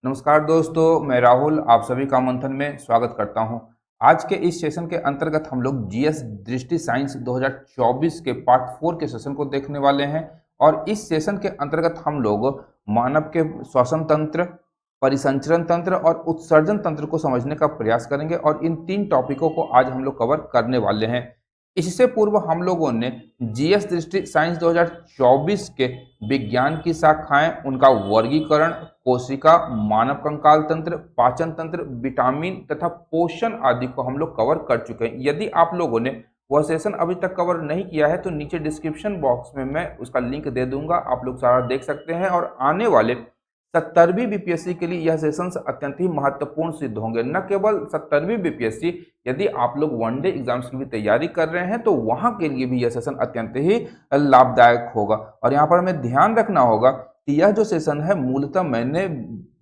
नमस्कार दोस्तों, मैं राहुल आप सभी का मंथन में स्वागत करता हूं। आज के इस सेशन के अंतर्गत हम लोग जीएस दृष्टि साइंस 2024 के पार्ट 4 के सेशन को देखने वाले हैं। और इस सेशन के अंतर्गत हम लोग मानव के श्वसन तंत्र, परिसंचरण तंत्र और उत्सर्जन तंत्र को समझने का प्रयास करेंगे और इन तीन टॉपिकों को आज हम लोग कवर करने वाले हैं। इससे पूर्व हम लोगों ने जीएस दृष्टि साइंस 2024 के विज्ञान की शाखाएं, उनका वर्गीकरण, कोशिका, मानव कंकाल तंत्र, पाचन तंत्र, विटामिन तथा पोषण आदि को हम लोग कवर कर चुके हैं। यदि आप लोगों ने वह सेशन अभी तक कवर नहीं किया है तो नीचे डिस्क्रिप्शन बॉक्स में मैं उसका लिंक दे दूंगा, आप लोग सारा देख सकते हैं। और आने वाले 70वीं बीपीएससी के लिए यह सेशंस अत्यंत ही महत्वपूर्ण सिद्ध होंगे। न केवल 70वीं बीपीएससी, यदि आप लोग वनडे एग्जाम्स की भी तैयारी कर रहे हैं तो वहां के लिए भी यह सेशन अत्यंत ही लाभदायक होगा। और यहाँ पर हमें ध्यान रखना होगा कि यह जो सेशन है मूलतः मैंने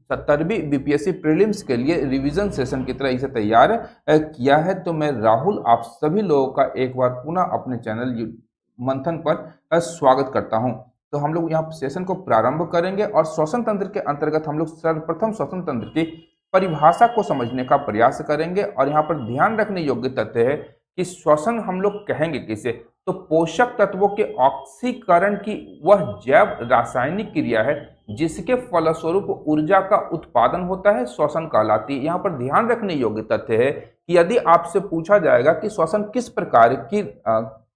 70वीं बीपीएससी प्रीलिम्स के लिए रिवीजन सेशन की तरह इसे तैयार किया है। तो मैं राहुल आप सभी लोगों का एक बार पुनः अपने चैनल मंथन पर स्वागत करता हूं। तो हम लोग यहाँ सेशन को प्रारंभ करेंगे और श्वसन तंत्र के अंतर्गत हम लोग सर्वप्रथम श्वसन तंत्र की परिभाषा को समझने का प्रयास करेंगे। और यहाँ पर ध्यान रखने योग्य तथ्य है कि श्वसन हम लोग कहेंगे किसे, तो पोषक तत्वों के ऑक्सीकरण की वह जैव रासायनिक क्रिया है जिसके फलस्वरूप ऊर्जा का उत्पादन होता है, श्वसन कहलाती है। यहाँ पर ध्यान रखने योग्य तथ्य है कि यदि आपसे पूछा जाएगा कि श्वसन किस प्रकार की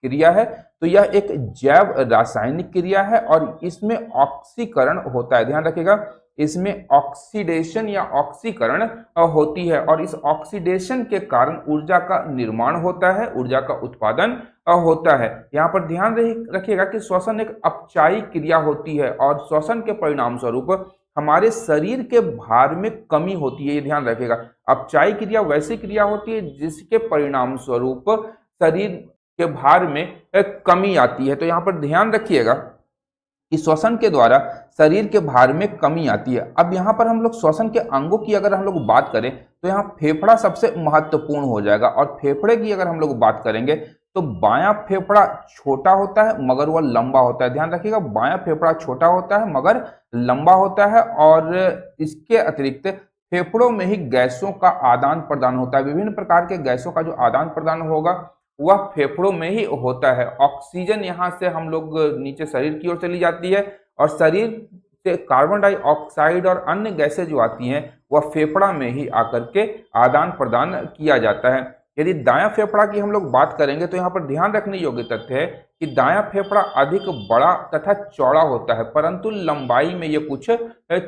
क्रिया है, तो यह एक जैव रासायनिक क्रिया है और इसमें ऑक्सीकरण होता है। ध्यान रखिएगा, इसमें ऑक्सीडेशन या ऑक्सीकरण होती है और इस ऑक्सीडेशन के कारण ऊर्जा का निर्माण होता है, ऊर्जा का उत्पादन होता है। यहाँ पर ध्यान रखिएगा कि श्वसन एक अपचायी क्रिया होती है और श्वसन के परिणाम स्वरूप हमारे शरीर के भार में कमी होती है। ये ध्यान रखिएगा, अपचायी क्रिया वैसी क्रिया होती है जिसके परिणाम स्वरूप शरीर के भार में कमी आती है। तो यहाँ पर ध्यान रखिएगा कि श्वसन के द्वारा शरीर के भार में कमी आती है। अब यहाँ पर हम लोग श्वसन के अंगों की अगर हम लोग बात करें तो यहाँ फेफड़ा सबसे महत्वपूर्ण हो जाएगा। और फेफड़े की अगर हम लोग बात करेंगे तो बायां फेफड़ा छोटा होता है मगर वह लंबा होता है। ध्यान रखिएगा, बायां फेफड़ा छोटा होता है मगर लंबा होता है। और इसके अतिरिक्त फेफड़ों में ही गैसों का आदान प्रदान होता है। विभिन्न प्रकार के गैसों का जो आदान प्रदान होगा वह फेफड़ों में ही होता है। ऑक्सीजन यहाँ से हम लोग नीचे शरीर की ओर चली जाती है और शरीर से कार्बन डाइऑक्साइड और अन्य गैसें जो आती हैं वह फेफड़ा में ही आकर के आदान प्रदान किया जाता है। यदि दायां फेफड़ा की हम लोग बात करेंगे तो यहाँ पर ध्यान रखने योग्य तथ्य है कि दायां फेफड़ा अधिक बड़ा तथा चौड़ा होता है परंतु लंबाई में ये कुछ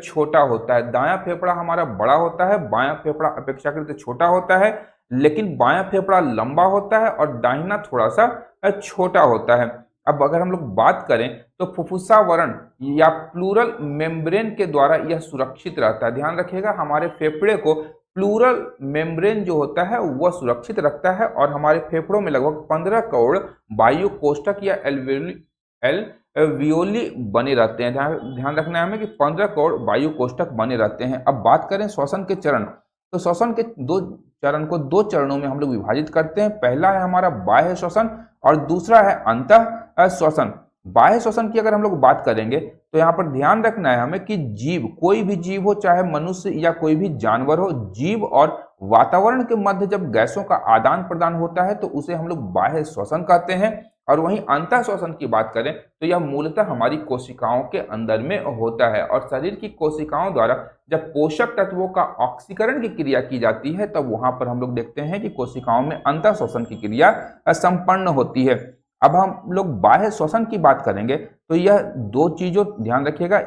छोटा होता है। दायां फेफड़ा हमारा बड़ा होता है, बायां फेफड़ा अपेक्षाकृत छोटा होता है, लेकिन बायां फेफड़ा लंबा होता है और दाहिना थोड़ा सा छोटा होता है। अब अगर हम लोग बात करें तो फुफ्फुसावरण या प्लूरल मेम्ब्रेन के द्वारा यह सुरक्षित रहता है। ध्यान रखिएगा, हमारे फेफड़े को प्लूरल मेम्ब्रेन जो होता है वह सुरक्षित रखता है और हमारे फेफड़ों में लगभग 15 करोड़ वायु कोष्ठक या एल्वियोली बने रहते हैं। ध्यान रखना है हमें कि 15 करोड़ वायु कोष्ठक बने रहते हैं। अब बात करें श्वसन के चरण, तो श्वसन के दो चरण को दो चरणों में हम लोग विभाजित करते हैं। पहला है हमारा बाह्य श्वसन और दूसरा है अंतः श्वसन। बाह्य श्वसन की अगर हम लोग बात करेंगे तो यहाँ पर ध्यान रखना है हमें कि जीव, कोई भी जीव हो, चाहे मनुष्य या कोई भी जानवर हो, जीव और वातावरण के मध्य जब गैसों का आदान प्रदान होता है तो उसे हम लोग बाह्य श्वसन कहते हैं। और वहीं अंतः श्वसन की बात करें तो यह मूलतः हमारी कोशिकाओं के अंदर में होता है और शरीर की कोशिकाओं द्वारा जब पोषक तत्वों का ऑक्सीकरण की क्रिया की जाती है तब वहां पर हम लोग देखते हैं कि कोशिकाओं में अंतः श्वसन की क्रिया संपन्न होती है। अब हम लोग बाह्य श्वसन की बात करेंगे तो यह दो चीजों ध्यान रखिएगा,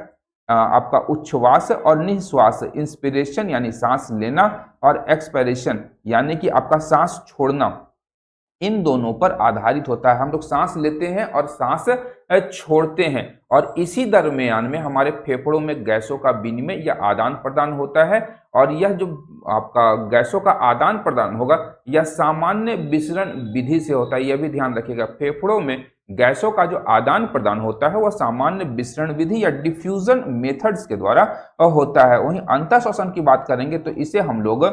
आपका उच्छ्वास और निश्वास, इंस्पिरेशन यानी सांस लेना और एक्सपायरेशन यानी कि आपका सांस छोड़ना, इन दोनों पर आधारित होता है। हम लोग सांस लेते हैं और सांस छोड़ते हैं और इसी दरमियान में हमारे फेफड़ों में गैसों का विनिमय या आदान प्रदान होता है। और यह जो आपका गैसों का आदान प्रदान होगा यह सामान्य विसरण विधि से होता है। यह भी ध्यान रखिएगा, फेफड़ों में गैसों का जो आदान प्रदान होता है वह सामान्य विसरण विधि या डिफ्यूजन मेथड्स के द्वारा होता है। वहीं अंतः श्वसन की बात करेंगे तो इसे हम लोग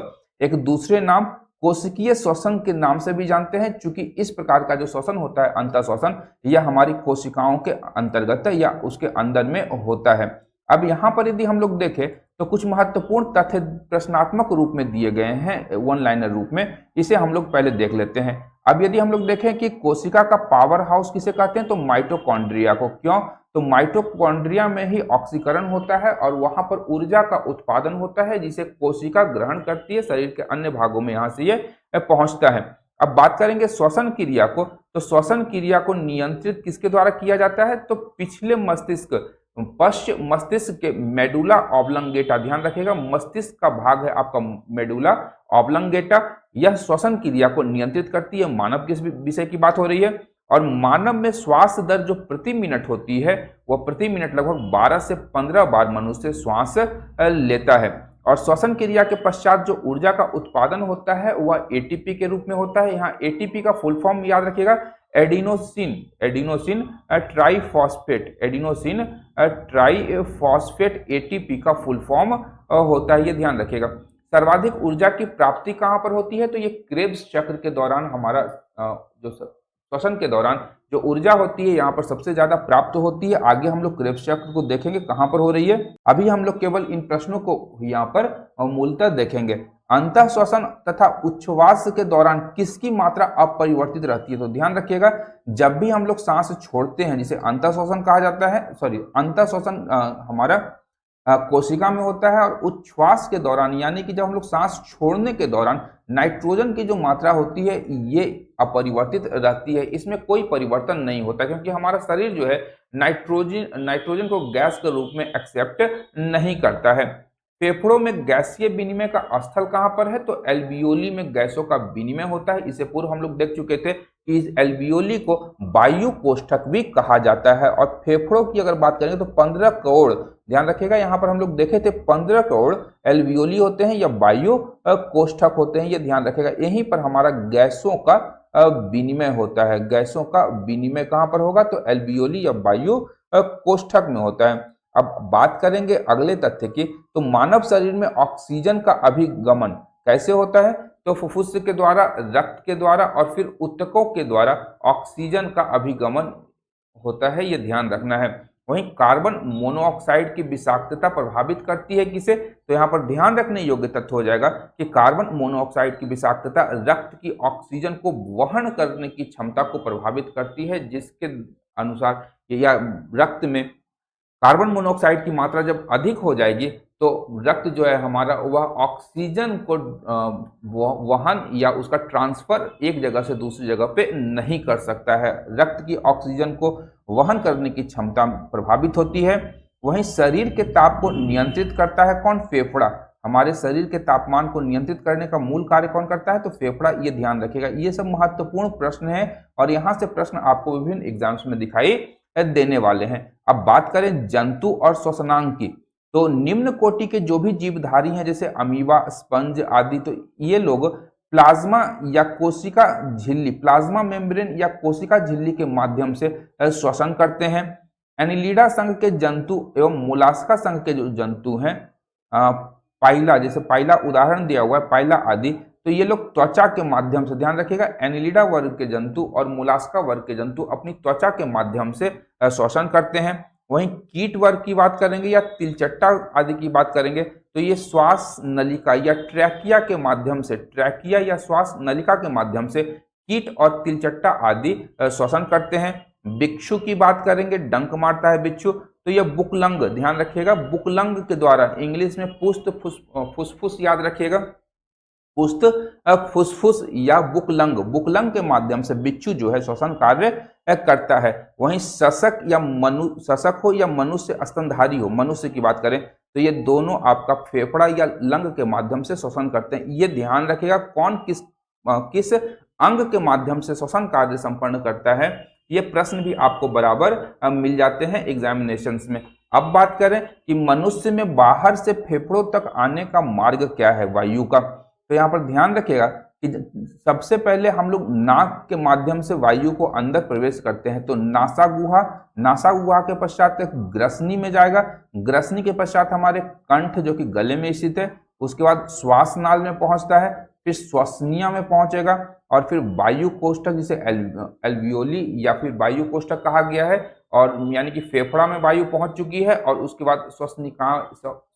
एक दूसरे नाम कोशिकीय श्वसन के नाम से भी जानते हैं, क्योंकि इस प्रकार का जो श्वसन होता है अंतः श्वसन यह हमारी कोशिकाओं के अंतर्गत या उसके अंदर में होता है। अब यहाँ पर यदि हम लोग देखें तो कुछ महत्वपूर्ण तथ्य प्रश्नात्मक रूप में दिए गए हैं, वन लाइनर रूप में। इसे हम लोग पहले देख लेते हैं। अब यदि हम लोग देखें कि कोशिका का पावर हाउस किसे कहते हैं, तो माइटोकॉन्ड्रिया को। क्यों? तो माइटोकॉन्ड्रिया में ही ऑक्सीकरण होता है और वहां पर ऊर्जा का उत्पादन होता है, जिसे कोशिका ग्रहण करती है, शरीर के अन्य भागों में यहां से ये पहुंचता है। अब बात करेंगे श्वसन क्रिया को, तो श्वसन क्रिया को नियंत्रित किसके द्वारा किया जाता है, तो पिछले मस्तिष्क, पश्च मस्तिष्क के मेडुला ऑब्लंगेटा, ध्यान रखिएगा मस्तिष्क का भाग है आपका मेडुला ऑब्लंगेटा, यह श्वसन क्रिया को नियंत्रित करती है। मानव किस विषय की बात हो रही है, और मानव में श्वास दर जो प्रति मिनट होती है, वह प्रति मिनट लगभग 12 से 15 बार मनुष्य श्वास लेता है। और श्वसन क्रिया के पश्चात जो ऊर्जा का उत्पादन होता है वह एटीपी के रूप में होता है। यहाँ एटीपी का फुल फॉर्म याद रखिएगा, adenosine, adenosine triphosphate, adenosine triphosphate ATP का फुल फॉर्म होता है, ये ध्यान रखिएगा। सर्वाधिक ऊर्जा की प्राप्ति कहाँ पर होती है, तो ये क्रेब्स चक्र के दौरान हमारा जो श्वसन के दौरान जो ऊर्जा होती है यहाँ पर सबसे ज्यादा प्राप्त होती है। आगे हम लोग क्रेब्स चक्र को देखेंगे कहाँ पर हो रही है। अभी हम लोग केवल इन प्रश्नों को यहाँ पर मूलतः देखेंगे। अंतः श्वसन तथा उच्छ्वास के दौरान किसकी मात्रा अपरिवर्तित रहती है, तो ध्यान रखिएगा जब भी हम लोग सांस छोड़ते हैं, जिसे अंतः श्वसन कहा जाता है, सॉरी अंतः श्वसन हमारा कोशिका में होता है, और उच्छ्वास के दौरान यानी कि जब हम लोग सांस छोड़ने के दौरान नाइट्रोजन की जो मात्रा होती है ये अपरिवर्तित रहती है, इसमें कोई परिवर्तन नहीं होता, क्योंकि हमारा शरीर जो है नाइट्रोजन को गैस के रूप में एक्सेप्ट नहीं करता है। फेफड़ों में गैसीय विनिमय का स्थल कहां पर है, तो एल्वियोली में गैसों का विनिमय होता है। इससे पूर्व हम लोग देख चुके थे कि इस एल्वियोली को वायु कोष्ठक भी कहा जाता है। और फेफड़ों की अगर बात करेंगे तो 15 करोड़, ध्यान रखिएगा यहाँ पर हम लोग देखे थे 15 करोड़ एल्वियोली होते हैं या वायु कोष्ठक होते हैं, ये ध्यान रखिएगा। यहीं पर हमारा गैसों का विनिमय होता है। गैसों का विनिमय कहां पर होगा, तो एल्वियोली या वायु कोष्ठक में होता है। अब बात करेंगे अगले तथ्य की, तो मानव शरीर में ऑक्सीजन का अभिगमन कैसे होता है, तो फुफ्फुस के द्वारा, रक्त के द्वारा और फिर ऊतकों के द्वारा ऑक्सीजन का अभिगमन होता है, ये ध्यान रखना है। वहीं कार्बन मोनोऑक्साइड की विषाक्तता प्रभावित करती है किसे, तो यहाँ पर ध्यान रखने योग्य तथ्य हो जाएगा कि कार्बन मोनोऑक्साइड की विषाक्तता रक्त की ऑक्सीजन को वहन करने की क्षमता को प्रभावित करती है, जिसके अनुसार या रक्त में कार्बन मोनोऑक्साइड की मात्रा जब अधिक हो जाएगी तो रक्त जो है हमारा वह ऑक्सीजन को वहन या उसका ट्रांसफर एक जगह से दूसरी जगह पे नहीं कर सकता है। रक्त की ऑक्सीजन को वहन करने की क्षमता प्रभावित होती है। वहीं शरीर के ताप को नियंत्रित करता है कौन, फेफड़ा। हमारे शरीर के तापमान को नियंत्रित करने का मूल कार्य कौन करता है, तो फेफड़ा, ये ध्यान रखिएगा। ये सब महत्वपूर्ण प्रश्न है और यहाँ से प्रश्न आपको विभिन्न एग्जाम्स में दिखाई देने वाले हैं। अब बात करें जंतु और श्वसनांग की, तो निम्न कोटि के जो भी जीवधारी हैं जैसे अमीबा, स्पंज आदि, तो ये लोग प्लाज्मा या कोशिका झिल्ली, प्लाज्मा मेम्ब्रेन या कोशिका झिल्ली के माध्यम से श्वसन करते हैं। एनिलिडा संघ के जंतु एवं मोलास्का संघ के जो जंतु हैं, पाइला, जैसे पाइला उदाहरण दिया हुआ है, पाइला आदि, तो ये लोग त्वचा के माध्यम से, ध्यान रखिएगा, एनिलिडा वर्ग के जंतु और मोलास्का वर्ग के जंतु अपनी त्वचा के माध्यम से श्वसन करते हैं। वहीं कीट वर्ग की बात करेंगे या तिलचट्टा आदि की बात करेंगे तो ये श्वास नलिका या ट्रैकिया के माध्यम से, ट्रैकिया या श्वास नलिका के माध्यम से कीट और तिलचट्टा आदि श्वसन करते हैं। बिच्छू की बात करेंगे, डंक मारता है बिच्छू, तो यह बुकलंग, ध्यान रखिएगा, बुकलंग के द्वारा, इंग्लिश में पुस्त फुसफुस याद रखिएगा, पुस्त फुसफुस या बुकलंग, बुकलंग के माध्यम से बिच्छू जो है श्वसन कार्य करता है। वहीं शशक या शशक हो या मनुष्य स्तनधारी हो, मनुष्य की बात करें तो ये दोनों आपका फेफड़ा या लंग के माध्यम से श्वसन करते हैं। ये ध्यान रखिएगा कौन किस अंग के माध्यम से श्वसन कार्य संपन्न करता है, ये प्रश्न भी आपको बराबर मिल जाते हैं एग्जामिनेशंस में। अब बात करें कि मनुष्य में बाहर से फेफड़ों तक आने का मार्ग क्या है, वायु का, तो यहाँ पर ध्यान रखिएगा कि सबसे पहले हम लोग नाक के माध्यम से वायु को अंदर प्रवेश करते हैं, तो नासा गुहा के पश्चात ग्रसनी में जाएगा, ग्रसनी के पश्चात हमारे कंठ जो कि गले में स्थित है, उसके बाद श्वास नाल में पहुंचता है, फिर श्वसनिया में पहुंचेगा और फिर वायु कोष्ठक, जिसे एल्वियोली या फिर वायु कोष्ठक कहा गया है, और यानी कि फेफड़ा में वायु पहुंच चुकी है और उसके बाद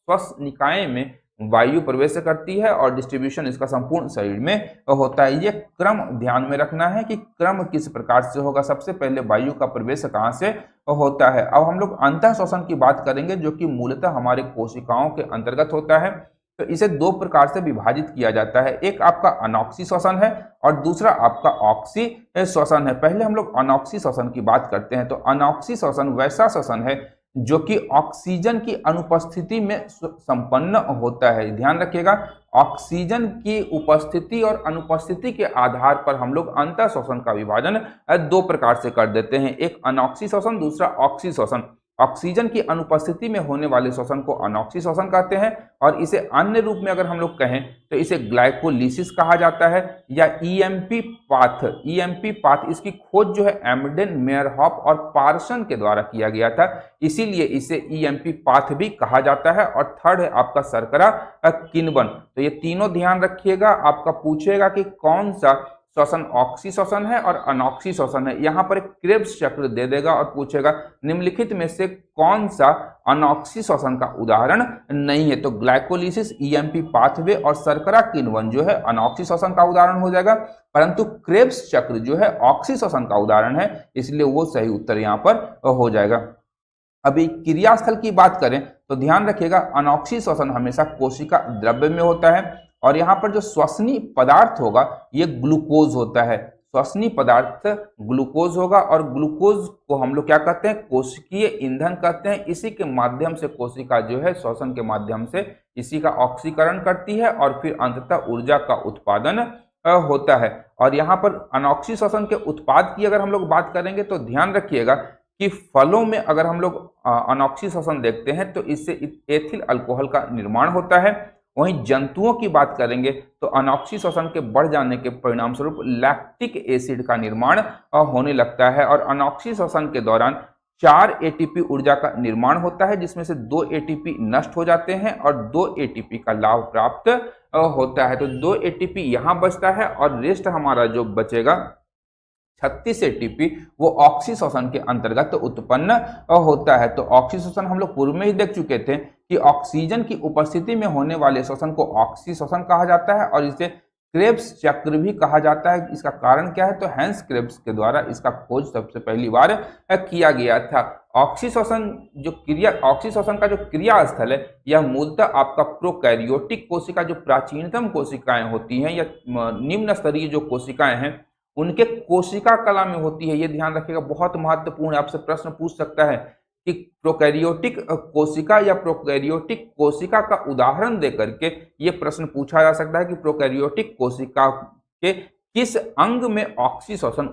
श्वसनिकाएं में वायु प्रवेश करती है और डिस्ट्रीब्यूशन इसका संपूर्ण शरीर में होता है। ये क्रम ध्यान में रखना है कि क्रम किस प्रकार से होगा, सबसे पहले वायु का प्रवेश कहाँ से होता है। अब हम लोग अंतः श्वसन की बात करेंगे जो कि मूलतः हमारे कोशिकाओं के अंतर्गत होता है। तो इसे दो प्रकार से विभाजित किया जाता है, एक आपका अनॉक्सी श्वसन है और दूसरा आपका ऑक्सी श्वसन है। पहले हम लोग अनॉक्सी श्वसन की बात करते हैं। तो अनॉक्सी श्वसन वैसा श्वसन है जो कि ऑक्सीजन की अनुपस्थिति में संपन्न होता है। ध्यान रखिएगा, ऑक्सीजन की उपस्थिति और अनुपस्थिति के आधार पर हम लोग अंतः श्वसन का विभाजन दो प्रकार से कर देते हैं, एक अनॉक्सी श्वसन, दूसरा ऑक्सी श्वसन। ऑक्सीजन की अनुपस्थिति में होने वाले श्वसन को अनॉक्सी श्वसन कहते हैं और इसे अन्य रूप में अगर हम लोग कहें तो इसे ग्लाइकोलिसिस कहा जाता है या ईएमपी पाथ। ईएमपी पाथ इसकी खोज जो है एमडेन, मेयरहॉफ और पार्सन के द्वारा किया गया था, इसीलिए इसे ईएमपी पाथ भी कहा जाता है। और थर्ड है आपका शर्करा किण्वन। तो ये तीनों ध्यान रखिएगा, आपका पूछेगा कि कौन सा श्वसन ऑक्सी श्वसन है और अनॉक्सी श्वसन है। यहाँ पर एक क्रेब्स चक्र दे देगा और पूछेगा निम्नलिखित में से कौन सा अनॉक्सी श्वसन का उदाहरण नहीं है। तो ग्लाइकोलिसिस, ईएमपी पाथवे और शर्करा किण्वन जो है अनॉक्सी श्वसन का उदाहरण हो जाएगा, परंतु क्रेब्स चक्र जो है ऑक्सी श्वसन का उदाहरण है, इसलिए वो सही उत्तर यहाँ पर हो जाएगा। अभी क्रियास्थल की बात करें तो ध्यान रखिएगा, अनॉक्सी श्वसन हमेशा कोशिका द्रव्य में होता है और यहाँ पर जो श्वसनीय पदार्थ होगा ये ग्लूकोज होता है। श्वसनीय पदार्थ ग्लूकोज होगा और ग्लूकोज को हम लोग क्या कहते हैं, कोशिकीय ईंधन कहते हैं। इसी के माध्यम से कोशिका जो है श्वसन के माध्यम से इसी का ऑक्सीकरण करती है और फिर अंततः ऊर्जा का उत्पादन होता है। और यहाँ पर अनॉक्सी श्वसन के उत्पाद की अगर हम लोग बात करेंगे तो ध्यान रखिएगा कि फलों में अगर हम लोग अनॉक्सी श्वसन देखते हैं तो इससे एथिल अल्कोहल का निर्माण होता है। वहीं जंतुओं की बात करेंगे तो अनॉक्सी श्वसन के बढ़ जाने के परिणाम स्वरूप लैक्टिक एसिड का निर्माण होने लगता है और अनॉक्सी श्वसन के दौरान 4 एटीपी ऊर्जा का निर्माण होता है, जिसमें से 2 एटीपी नष्ट हो जाते हैं और 2 एटीपी का लाभ प्राप्त होता है। तो 2 एटीपी यहाँ बचता है और रेस्ट हमारा जो बचेगा 36 एटीपी वो ऑक्सी श्वसन के अंतर्गत उत्पन्न होता है। तो ऑक्सी श्वसन हम लोग पूर्व में ही देख चुके थे कि ऑक्सीजन की उपस्थिति में होने वाले श्वसन को ऑक्सी श्वसन कहा जाता है और इसे क्रेब्स चक्र भी कहा जाता है। इसका कारण क्या है, तो हैंस क्रेब्स के द्वारा इसका खोज सबसे पहली बार किया गया था। ऑक्सी श्वसन का जो क्रिया स्थल है यह मूलतः आपका प्रोकैरियोटिक कोशिका, जो प्राचीनतम कोशिकाएं होती हैं या निम्न स्तरीय जो कोशिकाएं हैं उनके कोशिका कला में होती है। ये ध्यान रखिएगा, बहुत महत्वपूर्ण है, आपसे प्रश्न पूछ सकता है कि प्रोकैरियोटिक कोशिका या प्रोकैरियोटिक कोशिका का उदाहरण देकर के ये प्रश्न पूछा जा सकता है कि प्रोकैरियोटिक कोशिका के किस अंग में ऑक्सी श्वसन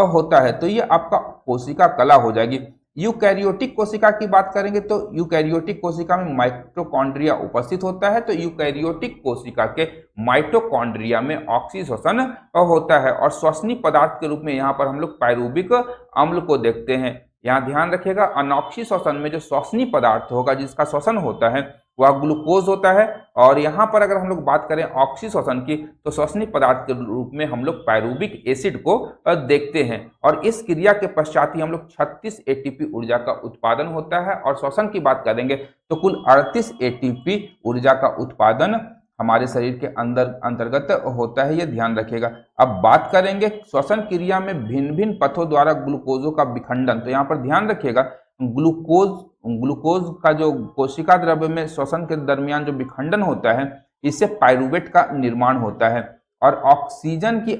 होता है। तो ये आपका कोशिका कला हो जाएगी। यूकैरियोटिक कोशिका की बात करेंगे तो यूकैरियोटिक कोशिका में माइटोकॉन्ड्रिया उपस्थित होता है। तो यूकैरियोटिक कोशिका के माइटोकॉन्ड्रिया में ऑक्सी श्वसन होता है और श्वसनीय पदार्थ के रूप में यहाँ पर हम लोग पायरूविक अम्ल को देखते हैं। यहाँ ध्यान रखिएगा, अनॉक्सी श्वसन में जो श्वसनीय पदार्थ होगा जिसका श्वसन होता है वह ग्लूकोज होता है और यहाँ पर अगर हम लोग बात करें ऑक्सी श्वसन की तो श्वसनीय पदार्थ के रूप में हम लोग पायरूविक एसिड को देखते हैं और इस क्रिया के पश्चात ही हम लोग 36 एटीपी ऊर्जा का उत्पादन होता है और श्वसन की बात करेंगे तो कुल 38 एटीपी ऊर्जा का उत्पादन हमारे शरीर के अंतर्गत होता है, ये ध्यान रखिएगा। अब बात करेंगे श्वसन क्रिया में भिन्न भिन्न पथों द्वारा ग्लूकोजों का विखंडन। तो यहाँ पर ध्यान रखिएगा, ग्लूकोज का जो कोशिका द्रव्य में श्वसन के दरमियान जो विखंडन होता है इससे पायरूवेट का निर्माण होता है और ऑक्सीजन की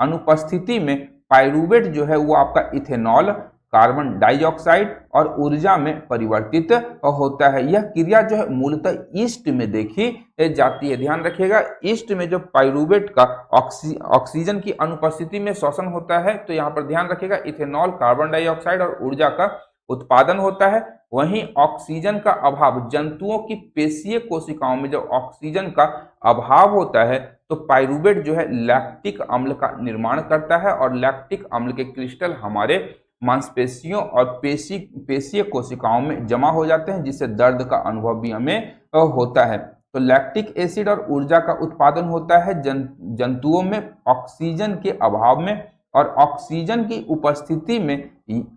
अनुपस्थिति में पायरूवेट जो है वो आपका इथेनॉल, कार्बन डाइऑक्साइड और ऊर्जा में परिवर्तित होता है। यह क्रिया जो है मूलतः ईस्ट में देखी जाती है। ध्यान रखिएगा, ईस्ट में जो पायरूवेट का ऑक्सीजन की अनुपस्थिति में श्वसन होता है तो यहाँ पर ध्यान रखिएगा इथेनॉल, कार्बन डाइऑक्साइड और ऊर्जा का उत्पादन होता है। वहीं ऑक्सीजन का अभाव, जंतुओं की पेशीय कोशिकाओं में जब ऑक्सीजन का अभाव होता है तो पायरूवेट जो है लैक्टिक अम्ल का निर्माण करता है और लैक्टिक अम्ल के क्रिस्टल हमारे मांसपेशियों और पेशीय कोशिकाओं में जमा हो जाते हैं, जिससे दर्द का अनुभव भी हमें होता है। तो लैक्टिक एसिड और ऊर्जा का उत्पादन होता है जंतुओं में ऑक्सीजन के अभाव में और ऑक्सीजन की उपस्थिति में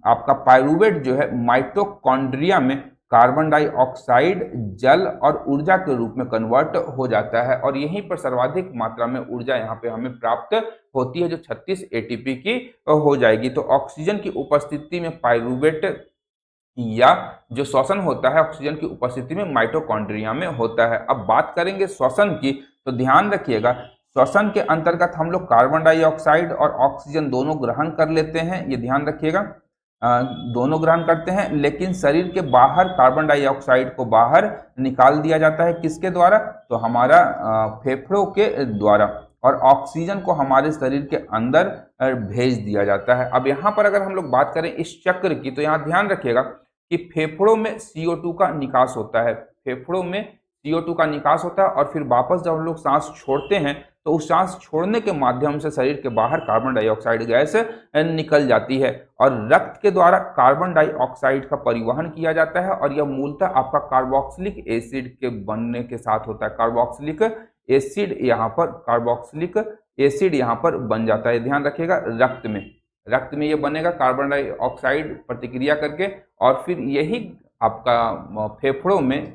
आपका पायरूवेट जो है माइटोकॉन्ड्रिया में कार्बन डाइऑक्साइड, जल और ऊर्जा के रूप में कन्वर्ट हो जाता है और यहीं पर सर्वाधिक मात्रा में ऊर्जा यहाँ पे हमें प्राप्त होती है, जो 36 एटीपी की हो जाएगी। तो ऑक्सीजन की उपस्थिति में पायरूवेट या जो श्वसन होता है ऑक्सीजन की उपस्थिति में माइटोकॉन्ड्रिया में होता है। अब बात करेंगे श्वसन की, तो ध्यान रखिएगा श्वसन के अंतर्गत हम लोग कार्बन डाइऑक्साइड और ऑक्सीजन दोनों ग्रहण कर लेते हैं, ये ध्यान रखिएगा, दोनों ग्रहण करते हैं, लेकिन शरीर के बाहर कार्बन डाइऑक्साइड को बाहर निकाल दिया जाता है। किसके द्वारा? तो हमारा फेफड़ों के द्वारा, और ऑक्सीजन को हमारे शरीर के अंदर भेज दिया जाता है। अब यहाँ पर अगर हम लोग बात करें इस चक्र की, तो यहाँ ध्यान रखिएगा कि फेफड़ों में CO2 का निकास होता है, फेफड़ों में CO2 का निकास होता है और फिर वापस जब हम लोग सांस छोड़ते हैं तो उस सांस छोड़ने के माध्यम से शरीर के बाहर कार्बन डाइऑक्साइड गैस निकल जाती है और रक्त के द्वारा कार्बन डाइऑक्साइड का परिवहन किया जाता है और यह मूलतः आपका कार्बोक्सिलिक एसिड के बनने के साथ होता है। कार्बोक्सिलिक एसिड यहाँ पर बन जाता है, ध्यान रखिएगा। रक्त में ये बनेगा कार्बन डाइऑक्साइड प्रतिक्रिया करके और फिर यही आपका फेफड़ों में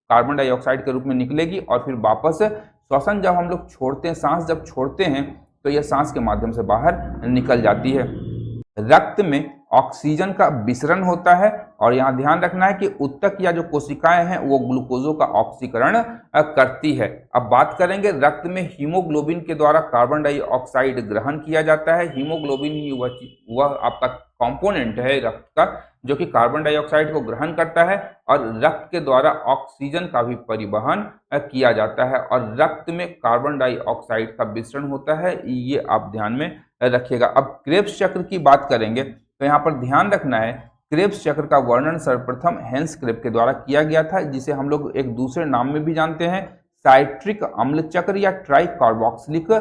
कार्बन डाइऑक्साइड के रूप में निकलेगी और फिर वापस श्वसन जब हम लोग छोड़ते हैं, सांस जब छोड़ते हैं तो यह सांस के माध्यम से बाहर निकल जाती है। रक्त में ऑक्सीजन का विसरण होता है और यहाँ ध्यान रखना है कि उत्तक या जो कोशिकाएं हैं वो ग्लूकोजों का ऑक्सीकरण करती है। अब बात करेंगे रक्त में हीमोग्लोबिन के द्वारा कार्बन डाइऑक्साइड ग्रहण किया जाता है। हीमोग्लोबिन ही वह आपका कंपोनेंट है रक्त का जो कि कार्बन डाइऑक्साइड को ग्रहण करता है और रक्त के द्वारा ऑक्सीजन का भी परिवहन किया जाता है और रक्त में कार्बन डाइऑक्साइड का विसरण होता है, ये आप ध्यान में रखिएगा। अब क्रेब्स चक्र की बात करेंगे तो यहाँ पर ध्यान रखना है क्रेब्स चक्र का वर्णन सर्वप्रथम हेंस क्रेब के द्वारा किया गया था, जिसे हम लोग एक दूसरे नाम में भी जानते हैं, साइट्रिक अम्ल चक्र या ट्राई कार्बोक्सिलिक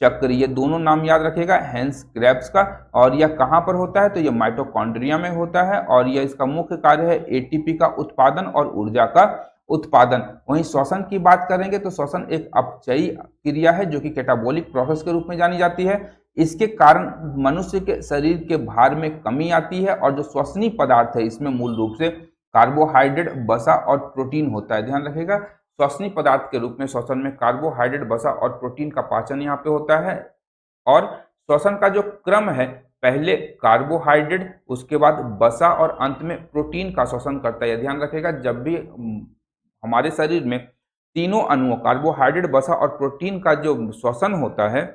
चक्र। ये दोनों नाम याद रखेगा हेंस क्रेब्स का। और यह कहाँ पर होता है? तो यह माइटोकॉन्ड्रिया में होता है और यह इसका मुख्य कार्य है एटीपी का उत्पादन और ऊर्जा का उत्पादन। वहीं श्वसन की बात करेंगे तो श्वसन एक अपचयी क्रिया है जो कि कैटाबोलिक प्रोसेस के रूप में जानी जाती है। इसके कारण मनुष्य के शरीर के भार में कमी आती है और जो श्वसनीय पदार्थ है इसमें मूल रूप से कार्बोहाइड्रेट, वसा और प्रोटीन होता है। ध्यान रखिएगा श्वसनीय पदार्थ के रूप में श्वसन में कार्बोहाइड्रेट, वसा और प्रोटीन का पाचन यहाँ पे होता है और श्वसन का जो क्रम है पहले कार्बोहाइड्रेट, उसके बाद वसा और अंत में प्रोटीन का श्वसन करता है। ध्यान रखिएगा जब भी हमारे शरीर में तीनों अणुओं कार्बोहाइड्रेट, वसा और प्रोटीन का जो श्वसन होता है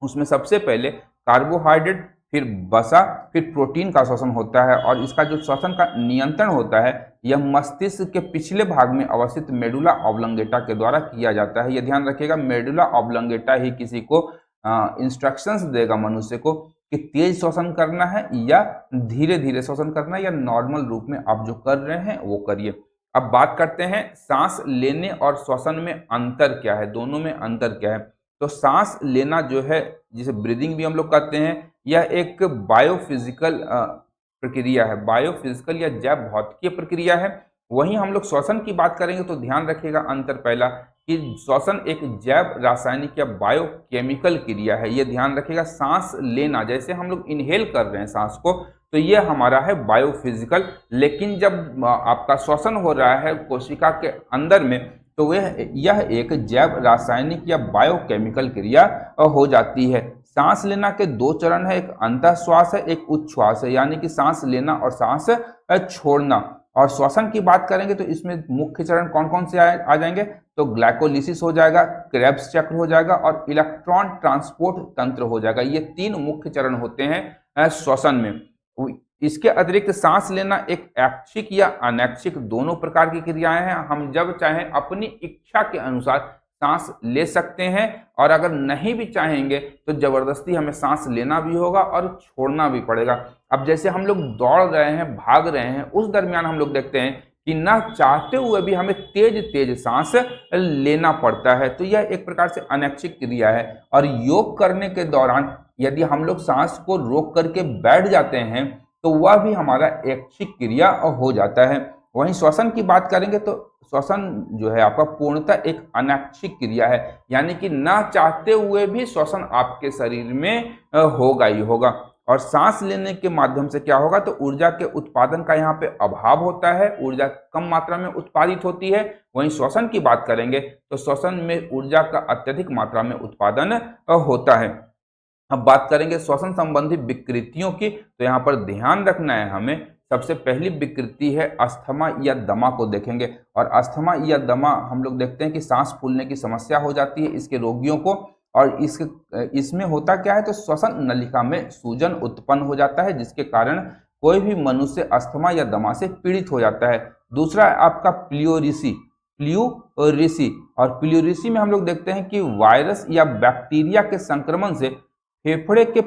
उसमें सबसे पहले कार्बोहाइड्रेट, फिर वसा, फिर प्रोटीन का श्वसन होता है और इसका जो श्वसन का नियंत्रण होता है यह मस्तिष्क के पिछले भाग में अवस्थित मेडुला ऑब्लंगेटा के द्वारा किया जाता है। यह ध्यान रखिएगा मेडुला ऑब्लंगेटा ही किसी को इंस्ट्रक्शंस देगा मनुष्य को कि तेज श्वसन करना है या धीरे धीरे श्वसन करना है या नॉर्मल रूप में आप जो कर रहे हैं वो करिए। अब बात करते हैं सांस लेने और श्वसन में अंतर क्या है, दोनों में अंतर क्या है। तो सांस लेना जो है जिसे ब्रीदिंग भी हम लोग कहते हैं, यह एक बायोफिजिकल प्रक्रिया है, बायोफिजिकल या जैव भौतिकीय प्रक्रिया है। वहीं हम लोग श्वसन की बात करेंगे तो ध्यान रखिएगा अंतर पहला कि श्वसन एक जैव रासायनिक या बायोकेमिकल क्रिया है। ये ध्यान रखिएगा सांस लेना जैसे हम लोग इनहेल कर रहे हैं सांस को तो ये हमारा है बायोफिजिकल, लेकिन जब आपका श्वसन हो रहा है कोशिका के अंदर में तो यह एक जैव रासायनिक या बायोकेमिकल क्रिया हो जाती है। सांस लेना के दो चरण है, एक अंतःश्वास है, एक उच्छ्वास है, यानी कि सांस लेना और सांस छोड़ना। और श्वसन की बात करेंगे तो इसमें मुख्य चरण कौन कौन से आ जाएंगे तो ग्लाइकोलिसिस हो जाएगा, क्रेब्स चक्र हो जाएगा और इलेक्ट्रॉन ट्रांसपोर्ट तंत्र हो जाएगा। ये तीन मुख्य चरण होते हैं श्वसन में। इसके अतिरिक्त सांस लेना एक ऐच्छिक या अनैच्छिक दोनों प्रकार की क्रियाएं हैं। हम जब चाहें अपनी इच्छा के अनुसार सांस ले सकते हैं और अगर नहीं भी चाहेंगे तो जबरदस्ती हमें सांस लेना भी होगा और छोड़ना भी पड़ेगा। अब जैसे हम लोग दौड़ रहे हैं, भाग रहे हैं, उस दरमियान हम लोग देखते हैं कि ना चाहते हुए भी हमें तेज तेज सांस लेना पड़ता है, तो यह एक प्रकार से अनैच्छिक क्रिया है। और योग करने के दौरान यदि हम लोग सांस को रोक करके बैठ जाते हैं तो वह भी हमारा ऐच्छिक क्रिया हो जाता है। वहीं श्वसन की बात करेंगे तो श्वसन जो है आपका पूर्णतः एक अनैच्छिक क्रिया है, यानी कि ना चाहते हुए भी श्वसन आपके शरीर में होगा ही होगा। और सांस लेने के माध्यम से क्या होगा, तो ऊर्जा के उत्पादन का यहाँ पे अभाव होता है, ऊर्जा कम मात्रा में उत्पादित होती है। वहीं श्वसन की बात करेंगे तो श्वसन में ऊर्जा का अत्यधिक मात्रा में उत्पादन होता है। अब बात करेंगे श्वसन संबंधी विकृतियों की, तो यहाँ पर ध्यान रखना है हमें। सबसे पहली विकृति है अस्थमा या दमा को देखेंगे। और अस्थमा या दमा हम लोग देखते हैं कि सांस फूलने की समस्या हो जाती है इसके रोगियों को। और इसमें होता क्या है, तो श्वसन नलिका में सूजन उत्पन्न हो जाता है, जिसके कारण कोई भी मनुष्य अस्थमा या दमा से पीड़ित हो जाता है। दूसरा है आपका प्लियोरिसी। और प्लियोरिसी में हम लोग देखते हैं कि वायरस या बैक्टीरिया के संक्रमण से फेफड़े के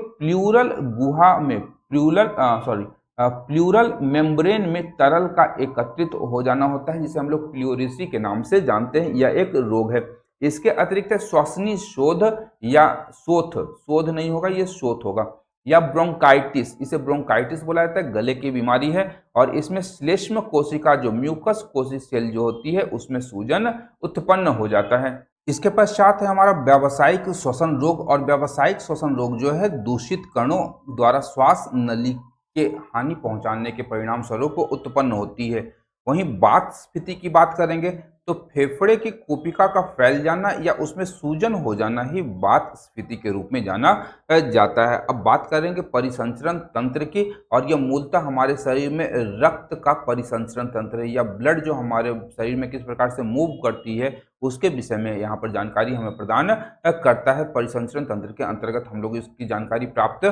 प्लूरल मेम्ब्रेन में तरल का एकत्रित हो जाना होता है, जिसे हम लोग प्लियोरिसी के नाम से जानते हैं। यह एक रोग है। इसके अतिरिक्त श्वसनी शोथ या शोथ नहीं होगा, ये शोथ होगा, या ब्रोंकाइटिस, इसे ब्रोंकाइटिस बोला जाता है, गले की बीमारी है। और इसमें श्लेष्म कोशिका जो म्यूकस कोशिसेल जो होती है उसमें सूजन उत्पन्न हो जाता है। इसके पश्चात है हमारा व्यावसायिक श्वसन रोग। और व्यावसायिक श्वसन रोग जो है दूषित कणों द्वारा श्वास नली के हानि पहुंचाने के परिणाम स्वरूप उत्पन्न होती है। वहीं वात स्फीति की बात करेंगे तो फेफड़े की कोशिका का फैल जाना या उसमें सूजन हो जाना ही वात स्फीति के रूप में जाना जाता है। अब बात करेंगे परिसंचरण तंत्र की, और यह मूलतः हमारे शरीर में रक्त का परिसंचरण तंत्र है, या ब्लड जो हमारे शरीर में किस प्रकार से मूव करती है उसके विषय में यहाँ पर जानकारी हमें प्रदान करता है। परिसंचरण तंत्र के अंतर्गत हम लोग इसकी जानकारी प्राप्त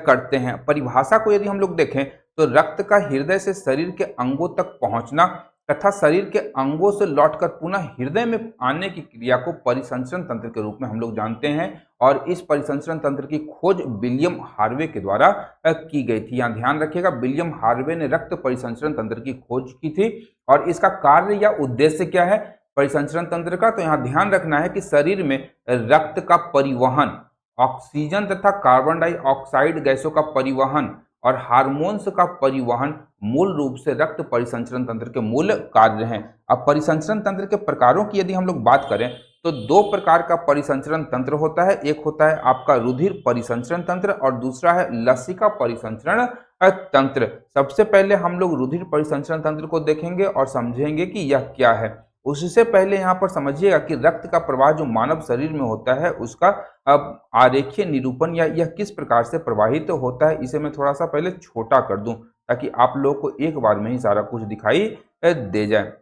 करते हैं। परिभाषा को यदि हम लोग देखें तो रक्त का हृदय से शरीर के अंगों तक पहुंचना तथा शरीर के अंगों से लौटकर पुनः हृदय में आने की क्रिया को परिसंचरण तंत्र के रूप में हम लोग जानते हैं। और इस परिसंचरण तंत्र की खोज विलियम हार्वे के द्वारा की गई थी। यहाँ ध्यान रखिएगा, विलियम हार्वे ने रक्त परिसंचरण तंत्र की खोज की थी। और इसका कार्य या उद्देश्य क्या है परिसंचरण तंत्र का, तो यहाँ ध्यान रखना है कि शरीर में रक्त का परिवहन, ऑक्सीजन तथा कार्बन डाइऑक्साइड गैसों का परिवहन और हार्मोन्स का परिवहन मूल रूप से रक्त परिसंचरण तंत्र के मूल कार्य हैं। अब परिसंचरण तंत्र के प्रकारों की यदि हम लोग बात करें तो दो प्रकार का परिसंचरण तंत्र होता है। एक होता है आपका रुधिर परिसंचरण तंत्र और दूसरा है लसिका परिसंचरण तंत्र। सबसे पहले हम लोग रुधिर परिसंचरण तंत्र को देखेंगे और समझेंगे कि यह क्या है। उससे पहले यहाँ पर समझिएगा कि रक्त का प्रवाह जो मानव शरीर में होता है उसका आरेखीय निरूपण या यह किस प्रकार से प्रवाहित होता है, इसे मैं थोड़ा सा पहले छोटा कर दूं ताकि आप लोग को एक बार में ही सारा कुछ दिखाई दे जाए।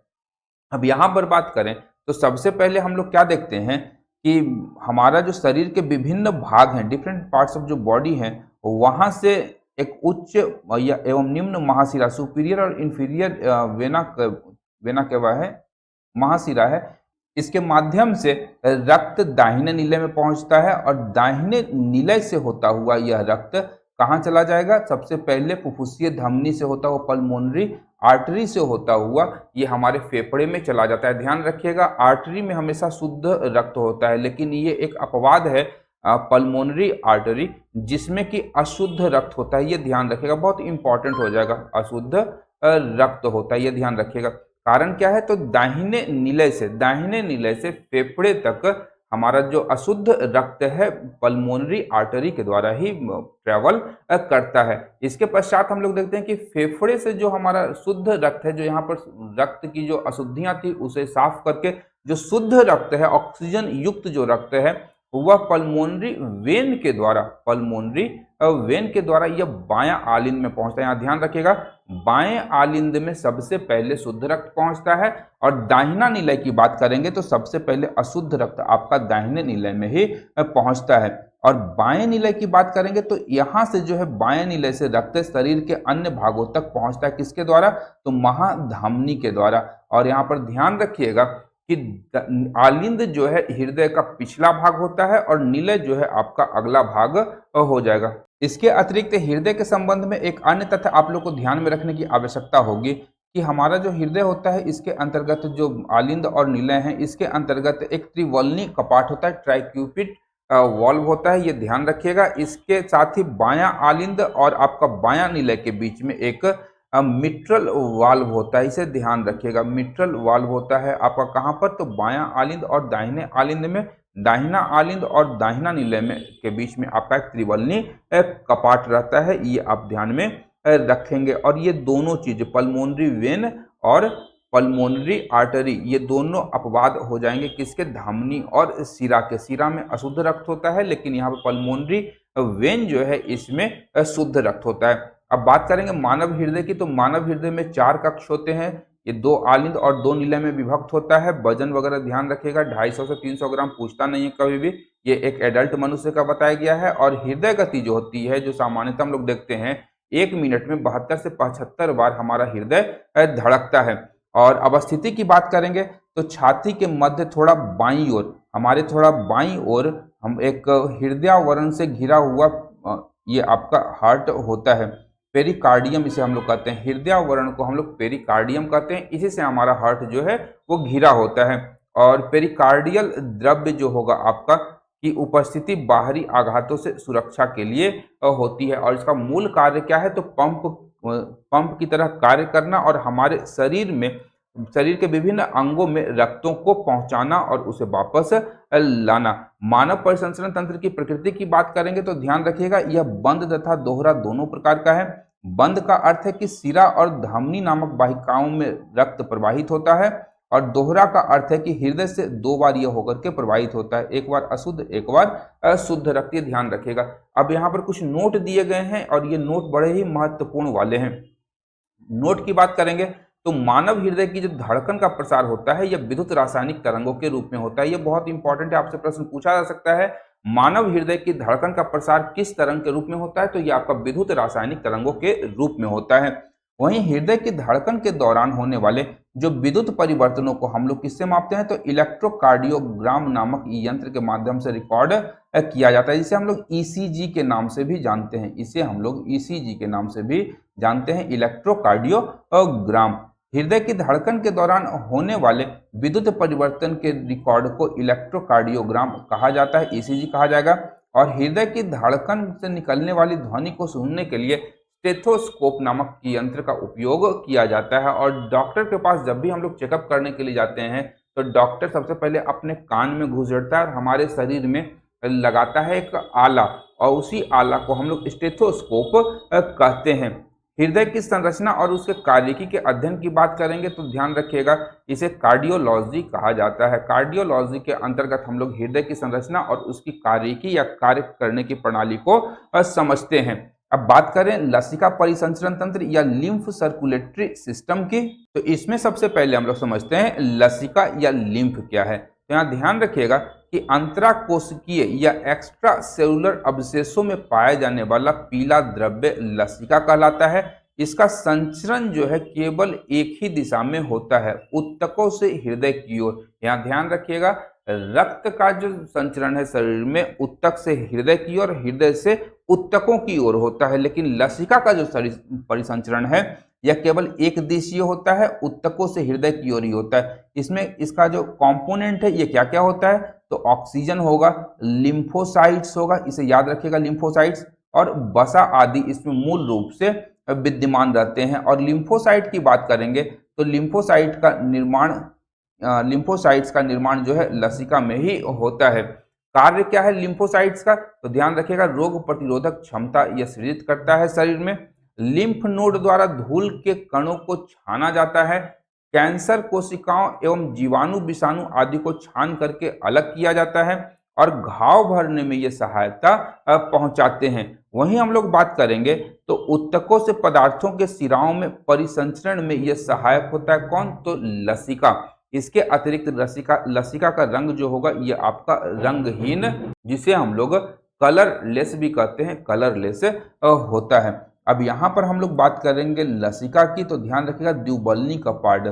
अब यहाँ पर बात करें तो सबसे पहले हम लोग क्या देखते हैं कि हमारा जो शरीर के विभिन्न भाग हैं, डिफरेंट पार्ट्स ऑफ जो बॉडी हैं, वहाँ से एक उच्च एवं निम्न महाशिरा, सुपीरियर और इंफीरियर वेना क्या है, महाशिरा है, इसके माध्यम से रक्त दाहिने नीले में पहुंचता है। और दाहिने नीले से होता हुआ यह रक्त कहाँ चला जाएगा, सबसे पहले फुफ्फुसीय धमनी से होता हुआ पल्मोनरी आर्टरी से होता हुआ ये हमारे फेफड़े में चला जाता है। ध्यान रखिएगा, आर्टरी में हमेशा शुद्ध रक्त होता है, लेकिन ये एक अपवाद है पल्मोनरी आर्टरी जिसमें कि अशुद्ध रक्त होता है। ये ध्यान रखिएगा, बहुत इंपॉर्टेंट हो जाएगा, अशुद्ध रक्त होता है, ये ध्यान रखिएगा। कारण क्या है, तो दाहिने नीले से फेफड़े तक हमारा जो अशुद्ध रक्त है पल्मोनरी आर्टरी के द्वारा ही ट्रेवल करता है। इसके पश्चात हम लोग देखते हैं कि फेफड़े से जो हमारा शुद्ध रक्त है, जो यहाँ पर रक्त की जो अशुद्धियां थी उसे साफ करके जो शुद्ध रक्त है, ऑक्सीजन युक्त जो रक्त है, वह पल्मोनरी वेन के द्वारा यह बायां आलिंद में पहुंचता है। यहाँ ध्यान रखिएगा, बाएं आलिंद में सबसे पहले शुद्ध रक्त पहुंचता है। और दाहिना नीलय की बात करेंगे तो सबसे पहले अशुद्ध रक्त आपका दाहिने नीलय में ही पहुंचता है। और बाएं नीलय की बात करेंगे तो यहाँ से जो है बाएं नीलय से रक्त शरीर के अन्य भागों तक पहुंचता है, किसके द्वारा, तो महाधमनी के द्वारा। और यहाँ पर ध्यान रखिएगा कि आलिंद जो है हृदय का पिछला भाग होता है और नीलय जो है आपका अगला भाग हो जाएगा। इसके अतिरिक्त हृदय के संबंध में एक अन्य तथ्य आप लोग को ध्यान में रखने की आवश्यकता होगी कि हमारा जो हृदय होता है इसके अंतर्गत जो आलिंद और नीलय है इसके अंतर्गत एक त्रिवलनी कपाट होता है, ट्राइक्यूपिड वॉल्व होता है, ये ध्यान रखिएगा। इसके साथ ही बायां आलिंद और आपका बायां नीलय के बीच में एक मिट्रल वाल्व होता है, इसे ध्यान रखिएगा। मिट्रल वाल्व होता है आपका कहाँ पर, तो बायां आलिंद और दाहिने आलिंद में, दाहिना आलिंद और दाहिना निलय में के बीच में आपका एक त्रिवलनी कपाट रहता है, ये आप ध्यान में रखेंगे। और ये दोनों चीज पल्मोनरी वेन और पल्मोनरी आर्टरी, ये दोनों अपवाद हो जाएंगे किसके, धमनी और शिरा के। शिरा में अशुद्ध रक्त होता है, लेकिन यहाँ पे पल्मोनरी वेन जो है इसमें शुद्ध रक्त होता है। अब बात करेंगे मानव हृदय की, तो मानव हृदय में 4 कक्ष होते हैं। ये 2 आलिंद और 2 निलय में विभक्त होता है। वजन वगैरह ध्यान रखिएगा, 250 से 300 ग्राम पूछता नहीं है कभी भी। ये एक एडल्ट मनुष्य का बताया गया है। और हृदय गति जो होती है, जो सामान्यतः हम लोग देखते हैं 1 मिनट में 72 से 75 बार हमारा हृदय धड़कता है। और अवस्थिति की बात करेंगे तो छाती के मध्य थोड़ा बाईं ओर, हमारे थोड़ा बाईं ओर हम एक हृदयावरण से घिरा हुआ ये आपका हार्ट होता है। पेरिकार्डियम इसे हम लोग कहते हैं, हृदयावरण को हम लोग पेरिकार्डियम कहते हैं। इसी से हमारा हार्ट जो है वो घिरा होता है। और पेरिकार्डियल द्रव्य जो होगा आपका की उपस्थिति बाहरी आघातों से सुरक्षा के लिए होती है। और इसका मूल कार्य क्या है, तो पंप की तरह कार्य करना और हमारे शरीर के विभिन्न अंगों में रक्तों को पहुंचाना और उसे वापस लाना। मानव परिसंचरण तंत्र की प्रकृति की बात करेंगे तो ध्यान रखिएगा, यह बंद तथा दोहरा दोनों प्रकार का है। बंद का अर्थ है कि शिरा और धमनी नामक वाहिकाओं में रक्त प्रवाहित होता है, और दोहरा का अर्थ है कि हृदय से 2 बार यह होकर के प्रवाहित होता है, एक बार अशुद्ध एक बार शुद्ध रक्त, ये ध्यान रखिएगा। अब यहाँ पर कुछ नोट दिए गए हैं और ये नोट बड़े ही महत्वपूर्ण वाले हैं। नोट की बात करेंगे तो मानव हृदय की जो धड़कन का प्रसार होता है यह विद्युत रासायनिक तरंगों के रूप में होता है। यह बहुत इंपॉर्टेंट है, आपसे प्रश्न पूछा जा सकता है मानव हृदय की धड़कन का प्रसार किस तरंग के रूप में होता है, तो यह आपका विद्युत रासायनिक तरंगों के रूप में होता है। वहीं हृदय की धड़कन के दौरान होने वाले जो विद्युत परिवर्तनों को हम लोग किससे मापते हैं, तो इलेक्ट्रोकार्डियोग्राम नामक यंत्र के माध्यम से रिकॉर्ड किया जाता है, जिसे हम लोग ईसीजी के नाम से भी जानते हैं। इसे हम लोग ईसीजी के नाम से भी जानते हैं, इलेक्ट्रोकार्डियोग्राम। हृदय की धड़कन के दौरान होने वाले विद्युत परिवर्तन के रिकॉर्ड को इलेक्ट्रोकार्डियोग्राम कहा जाता है, ईसीजी कहा जाएगा। और हृदय की धड़कन से निकलने वाली ध्वनि को सुनने के लिए स्टेथोस्कोप नामक यंत्र का उपयोग किया जाता है। और डॉक्टर के पास जब भी हम लोग चेकअप करने के लिए जाते हैं तो डॉक्टर सबसे पहले अपने कान में घुसेड़ता है और हमारे शरीर में लगाता है एक आला, और उसी आला को हम लोग स्टेथोस्कोप कहते हैं। हृदय की संरचना और उसके कार्यकी के अध्ययन की बात करेंगे तो ध्यान रखिएगा, इसे कार्डियोलॉजी कहा जाता है। कार्डियोलॉजी के अंतर्गत हम लोग हृदय की संरचना और उसकी कार्यकी या कार्य करने की प्रणाली को समझते हैं। अब बात करें लसिका परिसंचरण तंत्र या लिम्फ सर्कुलेटरी सिस्टम की, तो इसमें सबसे पहले हम लोग समझते हैं लसिका या लिम्फ क्या है। तो यहाँ ध्यान रखिएगा कि अंतराकोशिकीय या एक्स्ट्रा सेलुलर अवशेषों में पाया जाने वाला पीला द्रव्य लसिका कहलाता है। इसका संचरण जो है केवल एक ही दिशा में होता है, उत्तकों से हृदय की ओर। यहाँ ध्यान रखिएगा, रक्त का जो संचरण है शरीर में उत्तक से हृदय की ओर, हृदय से उत्तकों की ओर होता है, लेकिन लसिका का जो परिसंचरण है यह केवल एक दिशीय होता है, उत्तकों से हृदय की ओर ही होता है। इसमें इसका जो कंपोनेंट है ये क्या क्या होता है, तो ऑक्सीजन होगा, लिम्फोसाइट्स होगा, इसे याद रखिएगा लिम्फोसाइट्स, और वसा आदि इसमें मूल रूप से विद्यमान रहते हैं। और लिम्फोसाइट की बात करेंगे तो लिम्फोसाइट्स का निर्माण जो है लसिका में ही होता है। कार्य क्या है लिम्फोसाइट्स का, तो ध्यान रखिएगा, रोग प्रतिरोधक क्षमता यह सृजित करता है शरीर में। लिम्फ नोड द्वारा धूल के कणों को छाना जाता है। कैंसर कोशिकाओं एवं जीवाणु विषाणु आदि को छान करके अलग किया जाता है, और घाव भरने में ये सहायता पहुंचाते हैं। वहीं हम लोग बात करेंगे तो उत्तकों से पदार्थों के सिराओं में परिसंचरण में यह सहायक होता है कौन, तो लसिका। इसके अतिरिक्त लसिका का रंग जो होगा ये आपका रंगहीन, जिसे हम लोग कलरलेस भी कहते हैं, कलरलेस होता है। अब यहाँ पर हम लोग बात करेंगे लसिका की, तो ध्यान रखिएगा द्विबल्नी कपाट।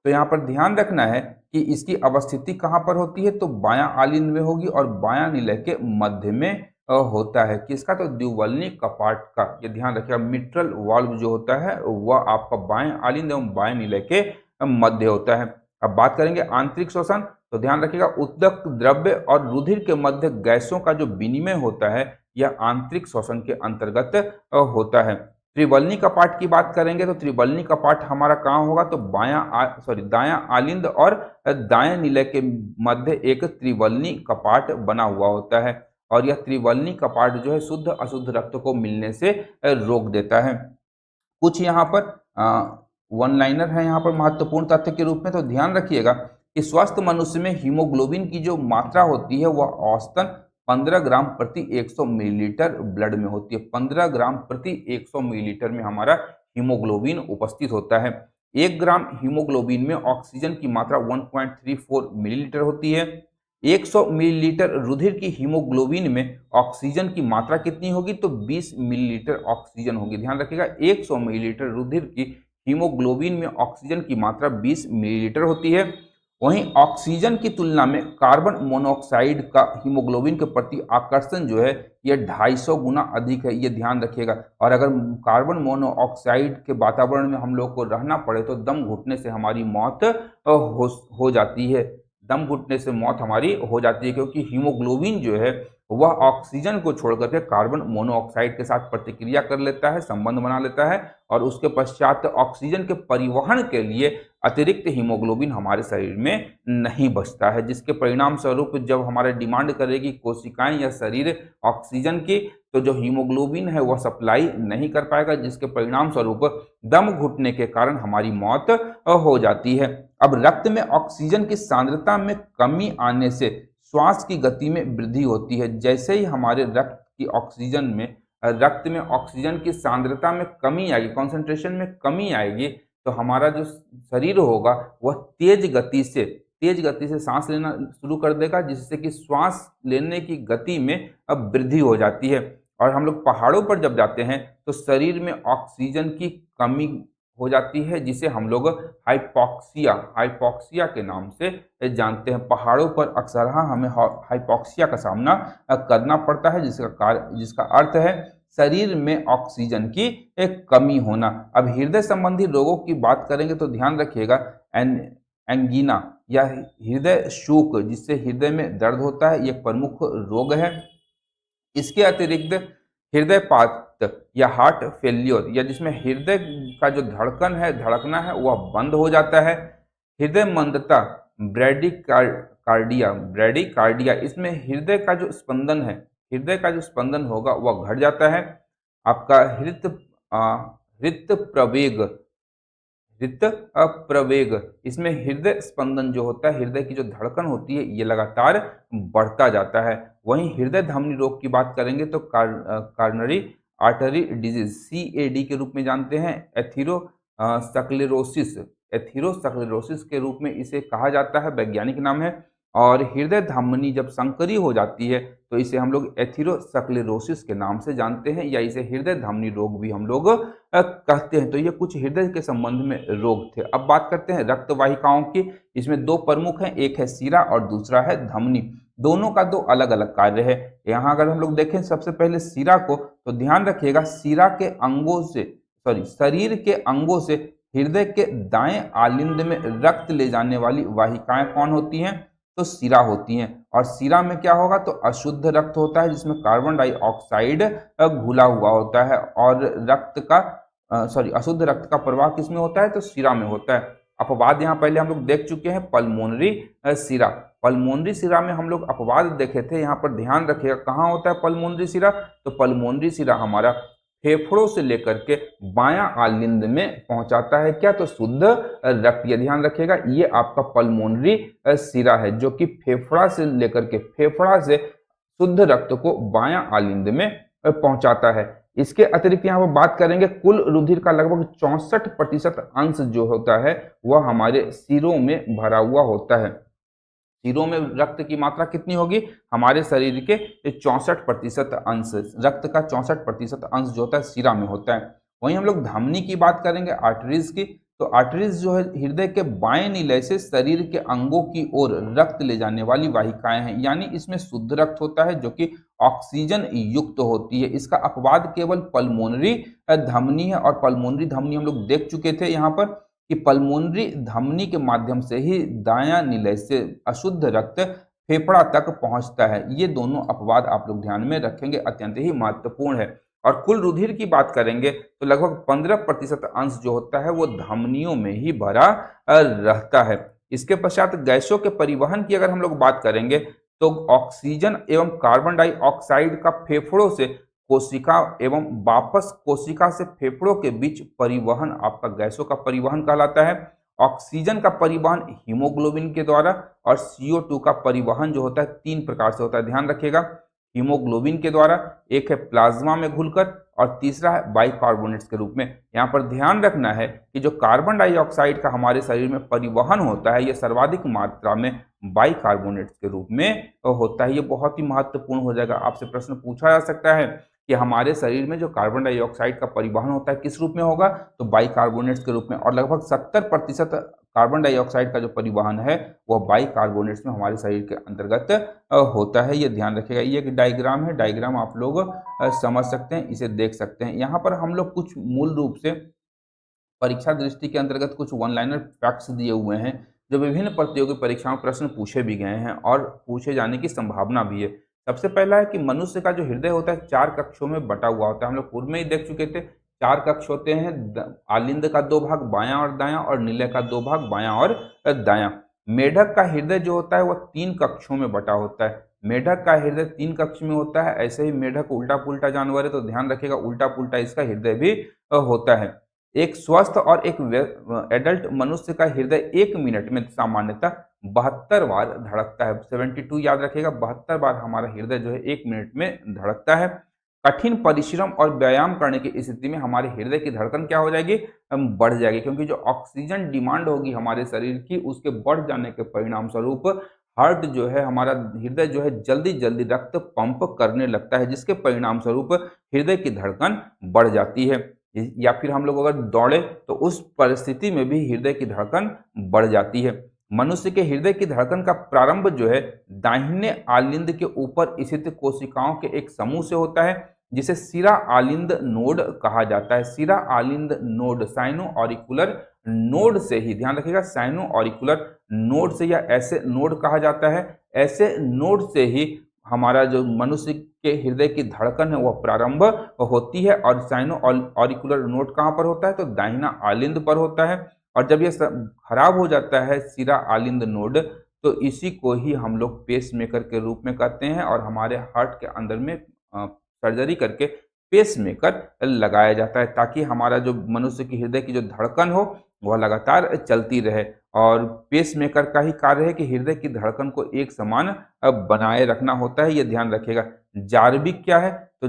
तो यहाँ पर ध्यान रखना है कि इसकी अवस्थिति कहाँ पर होती है, तो बायां आलिंद में होगी और बायां निलय के मध्य में होता है। किसका, तो द्विबल्नी कपाट का, ये ध्यान रखिएगा। मिट्रल वाल्व जो होता है वह आपका बाएं आलिंद एवं बाएं निलय के मध्य होता है। अब बात करेंगे आंतरिक श्वसन, तो ध्यान रखिएगा उद्दक द्रव्य और रुधिर के मध्य गैसों का जो विनिमय होता है यह आंतरिक श्वसन के अंतर्गत होता है। त्रिबलनी कपाट की बात करेंगे तो त्रिबलनी कपाट हमारा कहाँ होगा, तो दायां आलिंद और दाएं निलय के मध्य एक त्रिबलनी कपाट बना हुआ होता है, और यह त्रिबलनी कपाट जो है शुद्ध अशुद्ध रक्त को मिलने से रोक देता है। कुछ यहाँ पर वन लाइनर है यहाँ पर महत्वपूर्ण तथ्य के रूप में, तो ध्यान रखिएगा कि स्वस्थ मनुष्य में हीमोग्लोबिन की जो मात्रा होती है वह औसतन 15 ग्राम प्रति 100 मिलीलीटर ब्लड में होती है। 15 ग्राम प्रति 100 मिलीलीटर में हमारा हीमोग्लोबिन उपस्थित होता है। 1 ग्राम हीमोग्लोबिन में ऑक्सीजन की मात्रा 1.34 मिलीलीटर होती है। 100 मिलीलीटर रुधिर की हीमोग्लोबिन में ऑक्सीजन की मात्रा कितनी होगी, तो 20 मिलीलीटर ऑक्सीजन होगी। ध्यान रखिएगा 100 मिलीलीटर रुधिर की हीमोग्लोबिन में ऑक्सीजन की मात्रा 20 मिलीलीटर होती है। वहीं ऑक्सीजन की तुलना में कार्बन मोनोऑक्साइड का हीमोग्लोबिन के प्रति आकर्षण जो है यह 250 गुना अधिक है, ये ध्यान रखिएगा। और अगर कार्बन मोनोऑक्साइड के वातावरण में हम लोग को रहना पड़े तो दम घुटने से हमारी मौत हो जाती है। दम घुटने से मौत हमारी हो जाती है, क्योंकि हीमोग्लोबिन जो है वह ऑक्सीजन को छोड़ करके कार्बन मोनोऑक्साइड के साथ प्रतिक्रिया कर लेता है, संबंध बना लेता है, और उसके पश्चात ऑक्सीजन के परिवहन के लिए अतिरिक्त हीमोग्लोबिन हमारे शरीर में नहीं बचता है, जिसके परिणाम स्वरूप जब हमारे डिमांड करेगी कोशिकाएं या शरीर ऑक्सीजन की, तो जो हीमोग्लोबिन है वह सप्लाई नहीं कर पाएगा, जिसके परिणाम स्वरूप दम घुटने के कारण हमारी मौत हो जाती है। अब रक्त में ऑक्सीजन की सांद्रता में कमी आने से श्वास की गति में वृद्धि होती है। जैसे ही हमारे रक्त में ऑक्सीजन की सांद्रता में कमी आएगी, कॉन्सेंट्रेशन में कमी आएगी, तो हमारा जो शरीर होगा वह तेज गति से सांस लेना शुरू कर देगा, जिससे कि श्वास लेने की गति में अब वृद्धि हो जाती है। और हम लोग पहाड़ों पर जब जाते हैं तो शरीर में ऑक्सीजन की कमी हो जाती है, जिसे हम लोग हाइपॉक्सिया के नाम से जानते हैं। पहाड़ों पर अक्सर हमें हाइपॉक्सिया का सामना करना पड़ता है, जिसका अर्थ है शरीर में ऑक्सीजन की एक कमी होना। अब हृदय संबंधी रोगों की बात करेंगे तो ध्यान रखिएगा एंगीना या हृदय शोक, जिससे हृदय में दर्द होता है, यह प्रमुख रोग है। इसके अतिरिक्त हृदयपात या हार्ट फेल्योर, या जिसमें हृदय का जो धड़कना है वह बंद हो जाता है। हृदय मंदता ब्रैडीकार्डिया, इसमें हृदय का जो स्पंदन होगा वह घट जाता है। आपका हृत प्रवेग, इसमें हृदय स्पंदन जो होता है, हृदय की जो धड़कन होती है, ये लगातार बढ़ता जाता है। वहीं हृदय धमनी रोग की बात करेंगे तो कार्नरी आर्टरी डिजीज, CAD के रूप में जानते हैं, एथीरोस्क्लेरोसिस के रूप में इसे कहा जाता है, वैज्ञानिक नाम है। और हृदय धमनी जब संकरी हो जाती है तो इसे हम लोग एथीरोस्क्लेरोसिस के नाम से जानते हैं, या इसे हृदय धमनी रोग भी हम लोग कहते हैं। तो ये कुछ हृदय के संबंध में रोग थे। अब बात करते हैं रक्त वाहिकाओं की। इसमें दो प्रमुख हैं, एक है शिरा और दूसरा है धमनी। दोनों का दो अलग अलग कार्य है। यहाँ अगर हम लोग देखें सबसे पहले शिरा को, तो ध्यान रखिएगा शरीर के अंगों से हृदय के दाएं आलिंद में रक्त ले जाने वाली वाहिकाएं कौन होती हैं, तो शिरा होती हैं। और शिरा में क्या होगा, तो अशुद्ध रक्त होता है, जिसमें कार्बन डाइऑक्साइड घुला हुआ होता है। और अशुद्ध रक्त का प्रवाह किसमें होता है, तो शिरा में होता है। अपवाद यहाँ पहले हम लोग देख चुके हैं, पल्मोनरी शिरा में हम लोग अपवाद देखे थे। यहाँ पर ध्यान रखिएगा कहाँ होता है पल्मोनरी शिरा, तो पल्मोनरी शिरा हमारा फेफड़ों से लेकर के बायां आलिंद में पहुंचाता है क्या, तो शुद्ध रक्त। ये ध्यान रखिएगा, ये आपका पल्मोनरी शिरा है, जो कि फेफड़ा से शुद्ध रक्त को बायां आलिंद में पहुंचाता है। इसके अतिरिक्त यहाँ पर बात करेंगे, कुल रुधिर का लगभग 64% अंश जो होता है वह हमारे सिरों में भरा हुआ होता है। सिरों में रक्त की मात्रा कितनी होगी, हमारे शरीर के 64% अंश, रक्त का 64% अंश जो होता है सिरा में होता है। वहीं हम लोग धमनी की बात करेंगे, आर्टरीज की, तो आर्टरीज जो है हृदय के बाएं निलय से शरीर के अंगों की ओर रक्त ले जाने वाली वाहिकाएं हैं, यानी इसमें शुद्ध रक्त होता है जो कि ऑक्सीजन युक्त होती है। इसका अपवाद केवल पल्मोनरी धमनी है, और पल्मोनरी धमनी हम लोग देख चुके थे यहाँ पर कि पल्मोनरी धमनी के माध्यम से ही दायां निलय से अशुद्ध रक्त फेफड़ा तक पहुंचता है। ये दोनों अपवाद आप लोग ध्यान में रखेंगे, अत्यंत ही महत्वपूर्ण है। और कुल रुधिर की बात करेंगे तो लगभग 15% अंश जो होता है वो धमनियों में ही भरा रहता है। इसके पश्चात गैसों के परिवहन की अगर हम लोग बात करेंगे तो ऑक्सीजन एवं कार्बन डाइऑक्साइड का फेफड़ों से कोशिका एवं वापस कोशिका से फेफड़ों के बीच परिवहन आपका गैसों का परिवहन कहलाता है। ऑक्सीजन का परिवहन हीमोग्लोबिन के द्वारा और CO2 का परिवहन जो होता है 3 प्रकार से होता है, ध्यान रखिएगा। हीमोग्लोबिन के द्वारा, एक है प्लाज्मा में घुलकर और तीसरा है बाइकार्बोनेट्स के रूप में। यहाँ पर ध्यान रखना है कि जो कार्बन डाइऑक्साइड का हमारे शरीर में परिवहन होता है ये सर्वाधिक मात्रा में बाइकार्बोनेट्स के रूप में होता है। ये बहुत ही महत्वपूर्ण हो जाएगा, आपसे प्रश्न पूछा जा सकता है कि हमारे शरीर में जो कार्बन डाइऑक्साइड का परिवहन होता है किस रूप में होगा, तो बाइकार्बोनेट्स के रूप में। और लगभग 70% कार्बन डाइऑक्साइड का जो परिवहन है वह बाइकार्बोनेट्स में हमारे शरीर के अंतर्गत होता है। ये ध्यान रखिएगा। ये एक डायग्राम है, डायग्राम आप लोग समझ सकते हैं, इसे देख सकते हैं। यहाँ पर हम लोग कुछ मूल रूप से परीक्षा दृष्टि के अंतर्गत कुछ वन लाइनर फैक्ट्स दिए हुए हैं जो विभिन्न प्रतियोगी परीक्षाओं में प्रश्न पूछे भी गए हैं और पूछे जाने की संभावना भी है। सबसे पहला है कि मनुष्य का जो हृदय होता है 4 कक्षों में बटा हुआ होता है। हम लोग पूर्व में ही देख चुके थे, 4 कक्ष होते हैं। आलिंद का 2 भाग बायां और दायां, और निलय का 2 भाग बायां और दायां। मेढक का हृदय जो होता है वह 3 कक्षों में बटा होता है। मेढक का हृदय 3 कक्ष में होता है। ऐसे ही मेढक उल्टा पुल्टा जानवर है तो ध्यान रखिएगा, उल्टा पुल्टा इसका हृदय भी होता है। एक स्वस्थ और एक एडल्ट मनुष्य का हृदय 1 मिनट में सामान्यतः 72 बार धड़कता है। 72 याद रखिएगा, 72 बार हमारा हृदय जो है 1 मिनट में धड़कता है। कठिन परिश्रम और व्यायाम करने की स्थिति में हमारे हृदय की धड़कन क्या हो जाएगी, बढ़ जाएगी, क्योंकि जो ऑक्सीजन डिमांड होगी हमारे शरीर की उसके बढ़ जाने के परिणाम स्वरूप हार्ट जो है, हमारा हृदय जो है जल्दी जल्दी रक्त पंप करने लगता है, जिसके परिणाम स्वरूप हृदय की धड़कन बढ़ जाती है। या फिर हम लोग अगर दौड़े तो उस परिस्थिति में भी हृदय की धड़कन बढ़ जाती है। मनुष्य के हृदय की धड़कन का प्रारंभ जो है दाहिने आलिंद के ऊपर स्थित कोशिकाओं के एक समूह से होता है जिसे सिरा आलिंद नोड कहा जाता है। सिरा आलिंद नोड साइनो ऑरिकुलर नोड से ही, ध्यान रखिएगा, साइनो ऑरिकुलर नोड से या ऐसे नोड कहा जाता है। ऐसे नोड से ही हमारा जो मनुष्य के हृदय की धड़कन है वह प्रारंभ होती है। और साइनो ऑरिकुलर नोड कहाँ पर होता है, तो दाहिना आलिंद पर होता है। और जब ये खराब हो जाता है सिरा आलिंद नोड, तो इसी को ही हम लोग पेस मेकर के रूप में कहते हैं और हमारे हार्ट के अंदर में सर्जरी करके पेस मेकर लगाया जाता है ताकि हमारा जो मनुष्य की हृदय की जो धड़कन हो वह लगातार चलती रहे। और पेस मेकर का ही कार्य है कि हृदय की धड़कन को एक समान बनाए रखना होता है, ये ध्यान रखिएगा। जार्विक क्या है, तो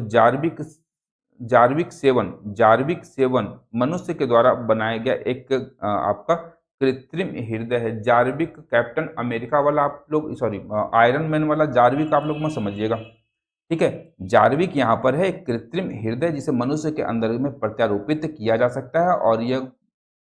जार्विक सेवन मनुष्य के द्वारा बनाया गया एक आपका कृत्रिम हृदय है। जार्विक कैप्टन अमेरिका वाला आप लोग, सॉरी आयरन मैन वाला जार्विक आप लोग मत समझिएगा, ठीक है। जार्विक यहाँ पर है एक कृत्रिम हृदय जिसे मनुष्य के अंदर में प्रत्यारोपित किया जा सकता है और यह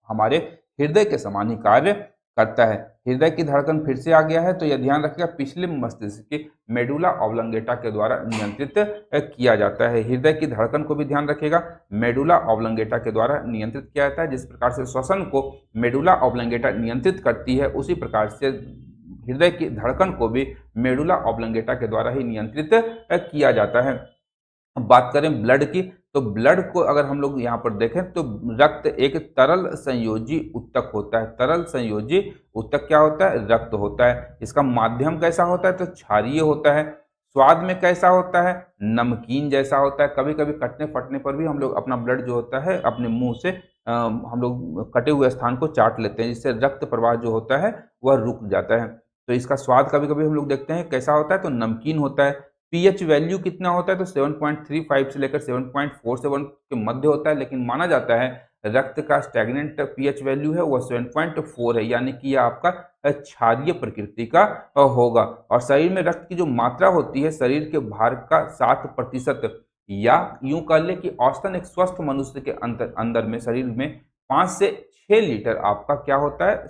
हमारे हृदय के समान ही कार्य करता है। हृदय की धड़कन फिर से आ गया है तो यह ध्यान रखिएगा पिछले मस्तिष्क के मेडुला ऑब्लंगेटा के द्वारा नियंत्रित किया जाता है। हृदय की धड़कन को भी ध्यान रखिएगा मेडुला ऑब्लंगेटा के द्वारा नियंत्रित किया जाता है। जिस प्रकार से श्वसन को मेडुला ऑब्लंगेटा नियंत्रित करती है उसी प्रकार से हृदय की धड़कन को भी मेडुला ऑब्लंगेटा के द्वारा ही नियंत्रित किया जाता है। बात करें ब्लड की, तो ब्लड को अगर हम लोग यहाँ पर देखें तो रक्त एक तरल संयोजी उत्तक होता है। तरल संयोजी उत्तक क्या होता है, रक्त होता है। इसका माध्यम कैसा होता है, तो क्षारीय होता है। स्वाद में कैसा होता है, नमकीन जैसा होता है। कभी कभी कटने फटने पर भी हम लोग अपना ब्लड जो होता है अपने मुंह से हम लोग कटे हुए स्थान को चाट लेते हैं, जिससे रक्त प्रवाह जो होता है वह रुक जाता है। तो इसका स्वाद कभी कभी हम लोग देखते हैं कैसा होता है, तो नमकीन होता है। पीएच वैल्यू कितना होता है, तो 7.35 से लेकर 7.47 के मध्य होता है, लेकिन माना जाता है रक्त का स्टैग्नेंट पीएच वैल्यू है वह 7.4 है, यानी कि यह आपका क्षारीय प्रकृति का होगा। और शरीर में रक्त की जो मात्रा होती है शरीर के भार का 7%, या यूं कह ले कि औसतन एक स्वस्थ मनुष्य के अंदर में शरीर में 5 से 6 लीटर आपका क्या होता है,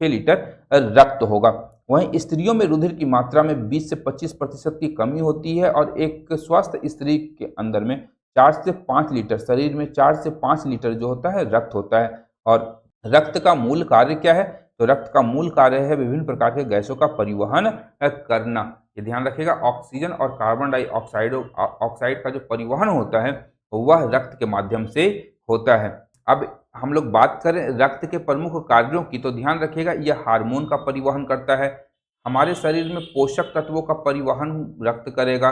6 लीटर रक्त होगा। वहीं स्त्रियों में रुधिर की मात्रा में 20 से 25% की कमी होती है और एक स्वस्थ स्त्री के अंदर में 4 से 5 लीटर, शरीर में 4 से 5 लीटर जो होता है रक्त होता है। और रक्त का मूल कार्य क्या है, तो रक्त का मूल कार्य है विभिन्न प्रकार के गैसों का परिवहन करना। ये ध्यान रखिएगा, ऑक्सीजन और कार्बन डाइऑक्साइड ऑक्साइड का जो परिवहन होता है वह रक्त के माध्यम से होता है। अब हम लोग बात करें रक्त के प्रमुख कार्यों की, तो ध्यान रखिएगा यह हार्मोन का परिवहन करता है, हमारे शरीर में पोषक तत्वों का परिवहन रक्त करेगा।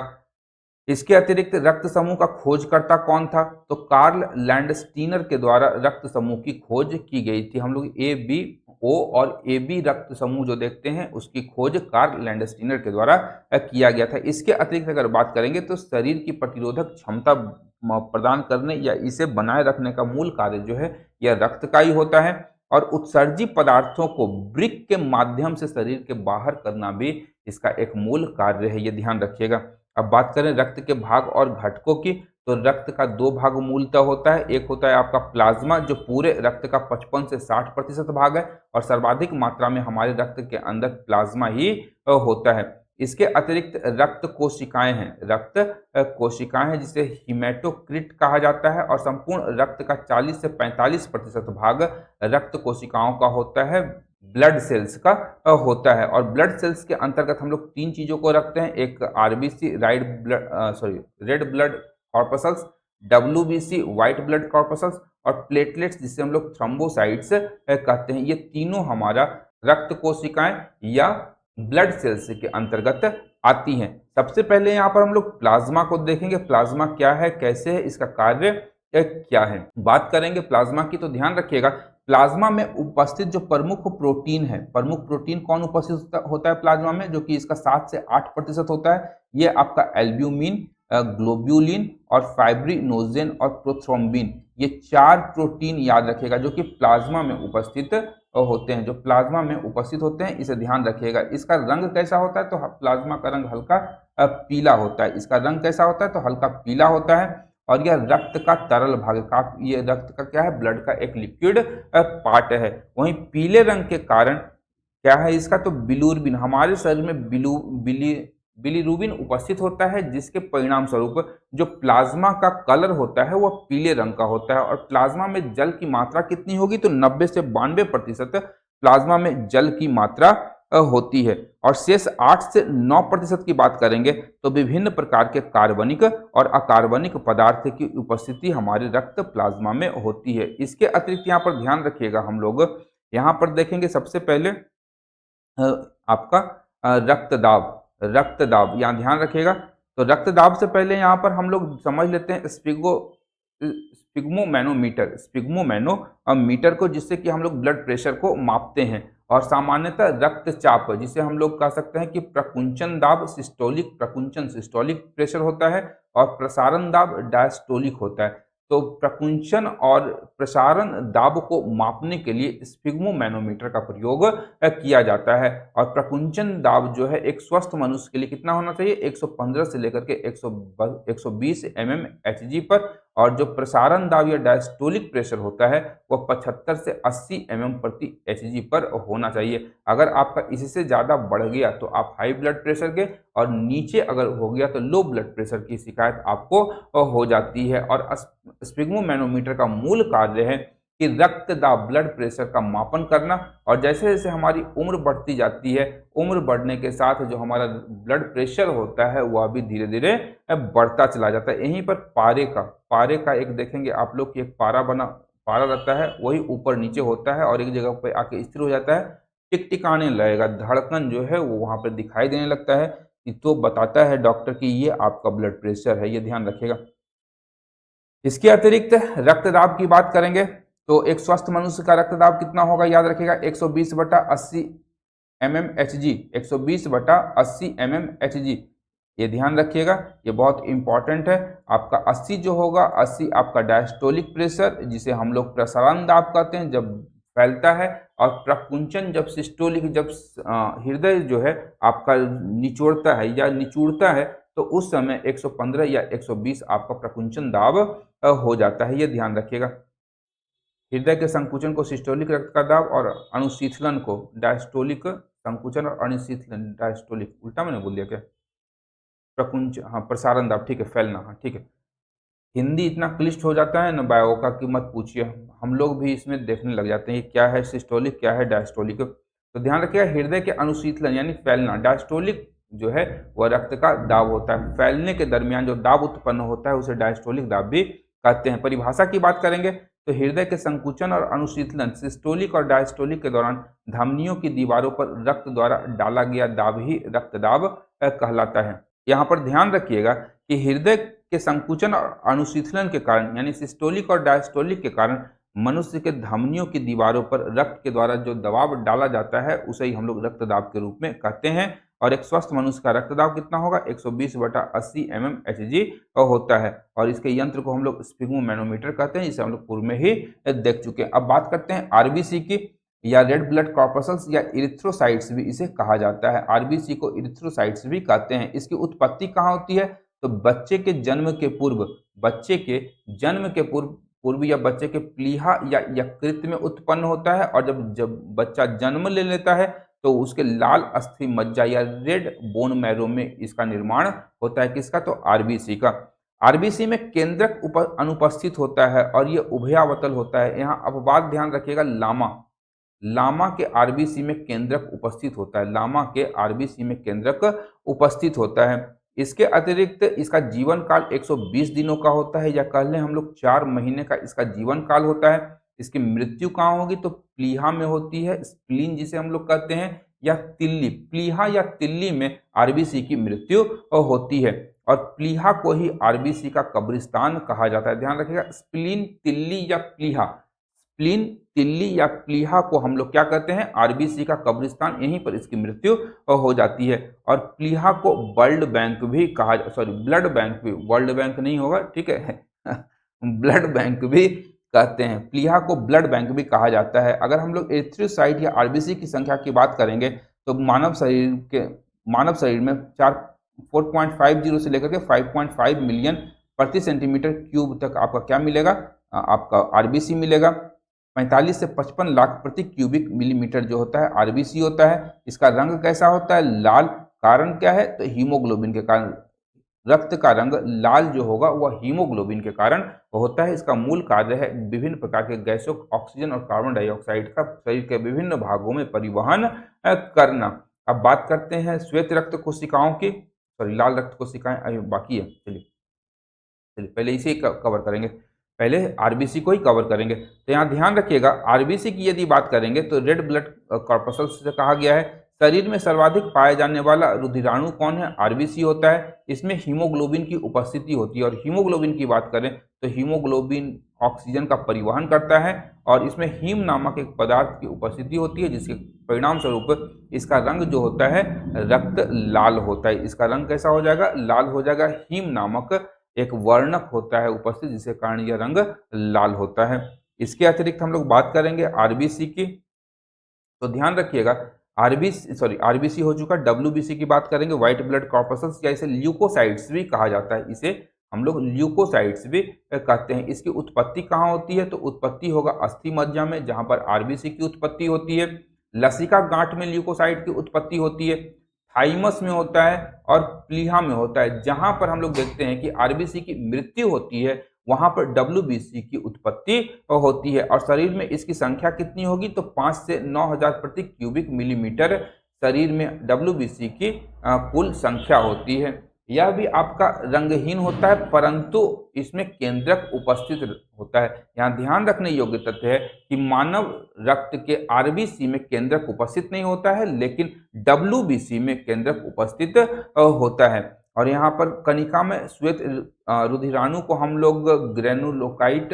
इसके अतिरिक्त रक्त समूह का खोजकर्ता कौन था? तो कार्ल लैंडस्टीनर के द्वारा रक्त समूह की खोज की गई थी। हम लोग ए बी ओ और ए बी रक्त समूह जो देखते हैं उसकी खोज कार्ल लैंडस्टीनर के द्वारा किया गया था। इसके अतिरिक्त अगर बात करेंगे तो शरीर की प्रतिरोधक क्षमता प्रदान करने या इसे बनाए रखने का मूल कार्य जो है यह रक्त का ही होता है, और उत्सर्जी पदार्थों को वृक्क के माध्यम से शरीर के बाहर करना भी इसका एक मूल कार्य है, ये ध्यान रखिएगा। अब बात करें रक्त के भाग और घटकों की, तो रक्त का दो भाग मूलतः होता है। एक होता है आपका प्लाज्मा जो पूरे रक्त का 55 से 60% भाग है, और सर्वाधिक मात्रा में हमारे रक्त के अंदर प्लाज्मा ही होता है। इसके अतिरिक्त रक्त कोशिकाएं हैं, रक्त कोशिकाएं हैं जिसे हीमेटोक्रिट कहा जाता है, और संपूर्ण रक्त का 40 से 45% भाग रक्त कोशिकाओं का होता है, ब्लड सेल्स का होता है। और ब्लड सेल्स के अंतर्गत हम लोग तीन चीजों को रखते हैं, एक RBC red blood corpuscles, WBC white blood corpuscles, और प्लेटलेट्स जिसे हम लोग थ्रोम्बोसाइट्स कहते हैं। ये तीनों हमारा रक्त कोशिकाएं या ब्लड सेल्स के अंतर्गत आती हैं। सबसे पहले यहाँ पर हम लोग प्लाज्मा को देखेंगे, प्लाज्मा क्या है, कैसे है, इसका कार्य क्या है। बात करेंगे प्लाज्मा की, तो ध्यान रखिएगा प्लाज्मा में उपस्थित जो प्रमुख प्रोटीन है, प्रमुख प्रोटीन कौन उपस्थित होता है प्लाज्मा में, जो कि इसका 7 से 8% होता है, ये आपका एल्ब्यूमिन, ग्लोब्यूलिन और फाइब्रिनोजेन और प्रोथ्रोम्बिन, ये 4 प्रोटीन याद रखिएगा जो कि प्लाज्मा में उपस्थित होते हैं, जो प्लाज्मा में उपस्थित होते हैं, इसे ध्यान रखिएगा। इसका रंग कैसा होता है, तो प्लाज्मा का रंग हल्का पीला होता है। इसका रंग कैसा होता है, तो हल्का पीला होता है, और यह रक्त का तरल भाग का, ये रक्त का क्या है, ब्लड का एक लिक्विड पार्ट है। वहीं पीले रंग के कारण क्या है इसका, तो बिलुरबिन, हमारे शरीर में बिलीरुबिन उपस्थित होता है, जिसके परिणाम स्वरूप जो प्लाज्मा का कलर होता है वह पीले रंग का होता है। और प्लाज्मा में जल की मात्रा कितनी होगी, तो 90 से 92% प्लाज्मा में जल की मात्रा होती है। और शेष 8 से 9% की बात करेंगे तो विभिन्न प्रकार के कार्बनिक और अकार्बनिक पदार्थ की उपस्थिति हमारे रक्त प्लाज्मा में होती है। इसके अतिरिक्त यहाँ पर ध्यान रखिएगा, हम लोग यहाँ पर देखेंगे सबसे पहले आपका रक्तदाब, रक्तदाब यहाँ ध्यान रखिएगा। तो रक्तदाब से पहले यहाँ पर हम लोग समझ लेते हैं स्पिग्मोमैनोमीटर, स्पिग्मोमैनोमीटर को, जिससे कि हम लोग ब्लड प्रेशर को मापते हैं। और सामान्यतः रक्तचाप जिसे हम लोग कह सकते हैं कि प्रकुंचन दाब, सिस्टोलिक प्रकुंचन सिस्टोलिक प्रेशर होता है, और प्रसारण दाब डायस्टोलिक होता है। तो प्रकुंचन और प्रसारण दाब को मापने के लिए स्पिग्मोमैनोमीटर का प्रयोग किया जाता है। और प्रकुंचन दाब जो है एक स्वस्थ मनुष्य के लिए कितना होना चाहिए, 115 से लेकर के 120 mmHg पर, और जो प्रसारण दाब या डायस्टोलिक प्रेशर होता है वह 75 से 80 mm/Hg पर होना चाहिए। अगर आपका इससे ज़्यादा बढ़ गया तो आप हाई ब्लड प्रेशर के, और नीचे अगर हो गया तो लो ब्लड प्रेशर की शिकायत आपको हो जाती है। और स्पिग्मोमैनोमीटर का मूल कार्य है कि रक्त दाब, ब्लड प्रेशर का मापन करना। और जैसे जैसे हमारी उम्र बढ़ती जाती है, उम्र बढ़ने के साथ जो हमारा ब्लड प्रेशर होता है वह भी धीरे धीरे बढ़ता चला जाता है। यहीं पर पारे का एक देखेंगे आप लोग कि एक पारा रहता है, वही ऊपर नीचे होता है और एक जगह पर आके स्थिर हो जाता है, टिकटिकाने लगेगा, धड़कन जो है वो वहां पर दिखाई देने लगता है, तो बताता है डॉक्टर कि ये आपका ब्लड प्रेशर है, ये ध्यान रखिएगा। इसके अतिरिक्त रक्तदाब की बात करेंगे तो एक स्वस्थ मनुष्य का रक्तदाब कितना होगा, याद रखिएगा 120/80 mmHg, 120/80 mmHg, ये ध्यान रखिएगा, ये बहुत इंपॉर्टेंट है। आपका 80 जो होगा, 80 आपका डायस्टोलिक प्रेशर जिसे हम लोग प्रसारण दाब कहते हैं जब फैलता है, और प्रकुंचन जब सिस्टोलिक, जब हृदय जो है आपका निचोड़ता है या निचुड़ता है, तो उस समय 115 या 120 आपका प्रकुंचन दाब हो जाता है, ये ध्यान रखिएगा। हृदय के संकुचन को सिस्टोलिक रक्त का दाब और अनुशीतलन को डायस्टोलिक, संकुचन और अनुशीतलन डायस्टोलिक, उल्टा मैंने बोल दिया क्या, प्रकुंच, हाँ प्रसारण दाब, ठीक है, फैलना, हाँ ठीक है। हिंदी इतना क्लिष्ट हो जाता है ना बायो का कि मत पूछिए, हम लोग भी इसमें देखने लग जाते हैं कि क्या है सिस्टोलिक क्या है डायस्टोलिक। तो ध्यान रखिएगा, हृदय के अनुशीतलन यानी फैलना, डायस्टोलिक जो है वह रक्त का दाब होता है, फैलने के दरमियान जो दाब उत्पन्न होता है उसे डायस्टोलिक दाब भी कहते हैं। परिभाषा की बात करेंगे तो हृदय के संकुचन और अनुशीतलन सिस्टोलिक और डायस्टोलिक के दौरान धमनियों की दीवारों पर रक्त द्वारा डाला गया दाब ही रक्तदाब कहलाता है। यहाँ पर ध्यान रखिएगा कि हृदय के संकुचन और अनुशीतलन के कारण यानी सिस्टोलिक और डायस्टोलिक के कारण मनुष्य के धमनियों की दीवारों पर रक्त के द्वारा जो दबाव डाला जाता है उसे ही हम लोग रक्तदाब के रूप में कहते हैं। और एक स्वस्थ मनुष्य का रक्तदाब कितना होगा, 120/80 mmHg होता है। और इसके यंत्र को हम लोग स्फिग्मोमैनोमीटर कहते हैं, जिसे हम लोग पूर्व में ही देख चुके हैं। अब बात करते हैं आरबीसी की, या रेड ब्लड कॉर्पसल्स या इरिथ्रोसाइट्स भी इसे कहा जाता है। आरबीसी को इरिथ्रोसाइट्स भी कहते हैं। इसकी उत्पत्ति कहाँ होती है, तो बच्चे के जन्म के पूर्व, बच्चे के जन्म के पूर्व या बच्चे के प्लीहा या यकृत में उत्पन्न होता है। और जब जब बच्चा जन्म ले लेता है तो उसके लाल अस्थि मज्जा या रेड बोन मैरो में इसका निर्माण होता है। किसका, तो आरबीसी का। आरबीसी में केंद्रक अनुपस्थित होता है और ये उभयावतल होता है। यहाँ अपवाद ध्यान रखिएगा, लामा, लामा के आरबीसी में केंद्रक उपस्थित होता है, लामा के आरबीसी में केंद्रक उपस्थित होता है। इसके अतिरिक्त इसका जीवन काल 120 दिनों का होता है, या कह लें हम लोग 4 महीने का इसका जीवन काल होता है। इसकी मृत्यु कहाँ होगी, तो प्लीहा में होती है, स्प्लीन जिसे हम लोग कहते हैं, या तिल्ली, प्लीहा या तिल्ली में आरबीसी की मृत्यु होती है। और प्लीहा को ही आरबीसी का कब्रिस्तान कहा जाता है। ध्यान रखिएगा, स्प्लीन, तिल्ली या प्लीहा, स्प्लीन, तिल्ली या प्लीहा को हम लोग क्या कहते हैं, आरबीसी का कब्रिस्तान, यहीं पर इसकी मृत्यु हो जाती है। और प्लीहा को ब्लड बैंक भी कहा, सॉरी ब्लड बैंक भी, वर्ल्ड बैंक नहीं होगा, ठीक है ब्लड बैंक भी कहते हैं। प्लीहा को ब्लड बैंक भी कहा जाता है। अगर हम लोग एरिथ्रोसाइट या आरबीसी की संख्या की बात करेंगे तो मानव शरीर में 4.50 से लेकर के 5.5 मिलियन प्रति सेंटीमीटर क्यूब तक आपका क्या मिलेगा, आपका आरबीसी मिलेगा। 45 से 55 लाख प्रति क्यूबिक मिलीमीटर जो होता है आरबीसी होता है। इसका रंग कैसा होता है, लाल। कारण क्या है, तो हीमोग्लोबिन के कारण, रक्त का रंग लाल जो होगा वह हीमोग्लोबिन के कारण होता है। इसका मूल कार्य है विभिन्न प्रकार के गैसों, ऑक्सीजन और कार्बन डाइऑक्साइड का शरीर के विभिन्न भागों में परिवहन करना। अब बात करते हैं श्वेत रक्त कोशिकाओं की, सॉरी लाल रक्त कोशिकाएं अभी बाकी है। चलिए पहले इसे कवर करेंगे, पहले आरबीसी को ही कवर करेंगे। तो यहाँ ध्यान रखिएगा, आरबीसी की यदि बात करेंगे तो रेड ब्लड कॉर्पसल्स से कहा गया है। शरीर में सर्वाधिक पाया जाने वाला रुधिराणु कौन है, आरबीसी होता है। इसमें हीमोग्लोबिन की उपस्थिति होती है। और हीमोग्लोबिन की बात करें तो हीमोग्लोबिन ऑक्सीजन का परिवहन करता है और इसमें हीम नामक एक पदार्थ की उपस्थिति होती है, जिसके परिणाम स्वरूप इसका रंग जो होता है रक्त लाल होता है। इसका रंग कैसा हो जाएगा, लाल हो जाएगा। हीम नामक एक वर्णक होता है उपस्थित, जिसके कारण यह रंग लाल होता है। इसके अतिरिक्त हम लोग बात करेंगे आरबीसी की, तो ध्यान रखिएगा आरबीसी हो चुका। डब्ल्यूबीसी की बात करेंगे, व्हाइट ब्लड कॉर्पसल्स, या इसे ल्यूकोसाइट्स भी कहा जाता है, इसे हम लोग ल्यूकोसाइट्स भी कहते हैं। इसकी उत्पत्ति कहाँ होती है, तो उत्पत्ति होगा अस्थि मज्जा में, जहां पर आरबीसी की उत्पत्ति होती है। लसिका गांठ में ल्यूकोसाइट की उत्पत्ति होती है। थाइमस में होता है और प्लीहा में होता है। जहां पर हम लोग देखते हैं कि आरबीसी की मृत्यु होती है वहां पर डब्ल्यूबीसी की उत्पत्ति होती है। और शरीर में इसकी संख्या कितनी होगी, तो 5 से 9,000 प्रति क्यूबिक मिलीमीटर शरीर में डब्ल्यूबीसी की कुल संख्या होती है। यह भी आपका रंगहीन होता है, परंतु इसमें केंद्रक उपस्थित होता है। यहाँ ध्यान रखने योग्य तथ्य है कि मानव रक्त के आरबीसी में केंद्रक उपस्थित नहीं होता है, लेकिन डब्ल्यूबीसी में केंद्रक उपस्थित होता है। और यहाँ पर कनिका में श्वेत रुधिराणु को हम लोग ग्रेनुलोकाइट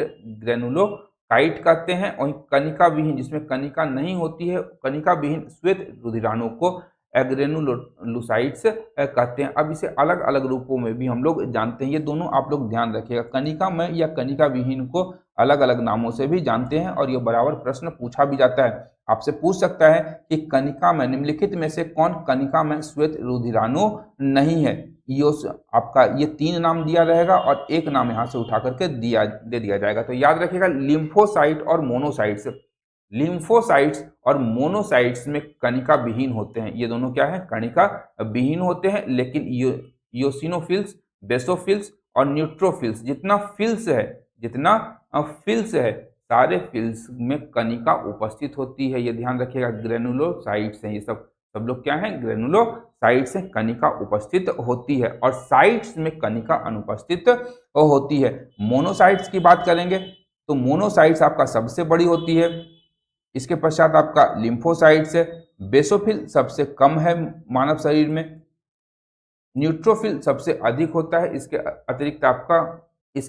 कहते हैं। वहीं कनिका विहीन, जिसमें कनिका नहीं होती है, कनिका विहीन श्वेत रुधिराणु को एग्रेनुलोसाइट्स कहते हैं। अब इसे अलग अलग रूपों में भी हम लोग जानते हैं, ये दोनों आप लोग ध्यान रखिएगा। कनिका में या कनिका विहीन को अलग अलग नामों से भी जानते हैं और ये बराबर प्रश्न पूछा भी जाता है। आपसे पूछ सकता है कि कनिका में निम्नलिखित में से कौन कनिका में श्वेत रुधिराणु नहीं है। आपका ये 3 नाम दिया रहेगा और एक नाम यहाँ से उठा करके दे दिया जाएगा। तो याद रखिएगा, लिम्फोसाइट और मोनोसाइट्स, लिम्फोसाइट्स और मोनोसाइट्स में कणिका विहीन होते हैं। ये दोनों क्या है, कणिका विहीन होते हैं। लेकिन योसिनोफिल्स, बेसोफिल्स और न्यूट्रोफिल्स। जितना फिल्स है, सारे फिल्स में कणिका उपस्थित होती है, ये ध्यान रखिएगा। ग्रेनुलोसाइट्स हैं ये सब लोग क्या हैं, ग्रेनुलोसाइट्स हैं, कणिका उपस्थित होती है और साइट्स में कणिका अनुपस्थित होती है। मोनोसाइट्स की बात करेंगे तो मोनोसाइट्स आपका सबसे बड़ी होती है, इसके पश्चात आपका लिम्फोसाइट्स है, बेसोफिल सबसे कम है मानव शरीर में, न्यूट्रोफिल सबसे अधिक होता है, इसके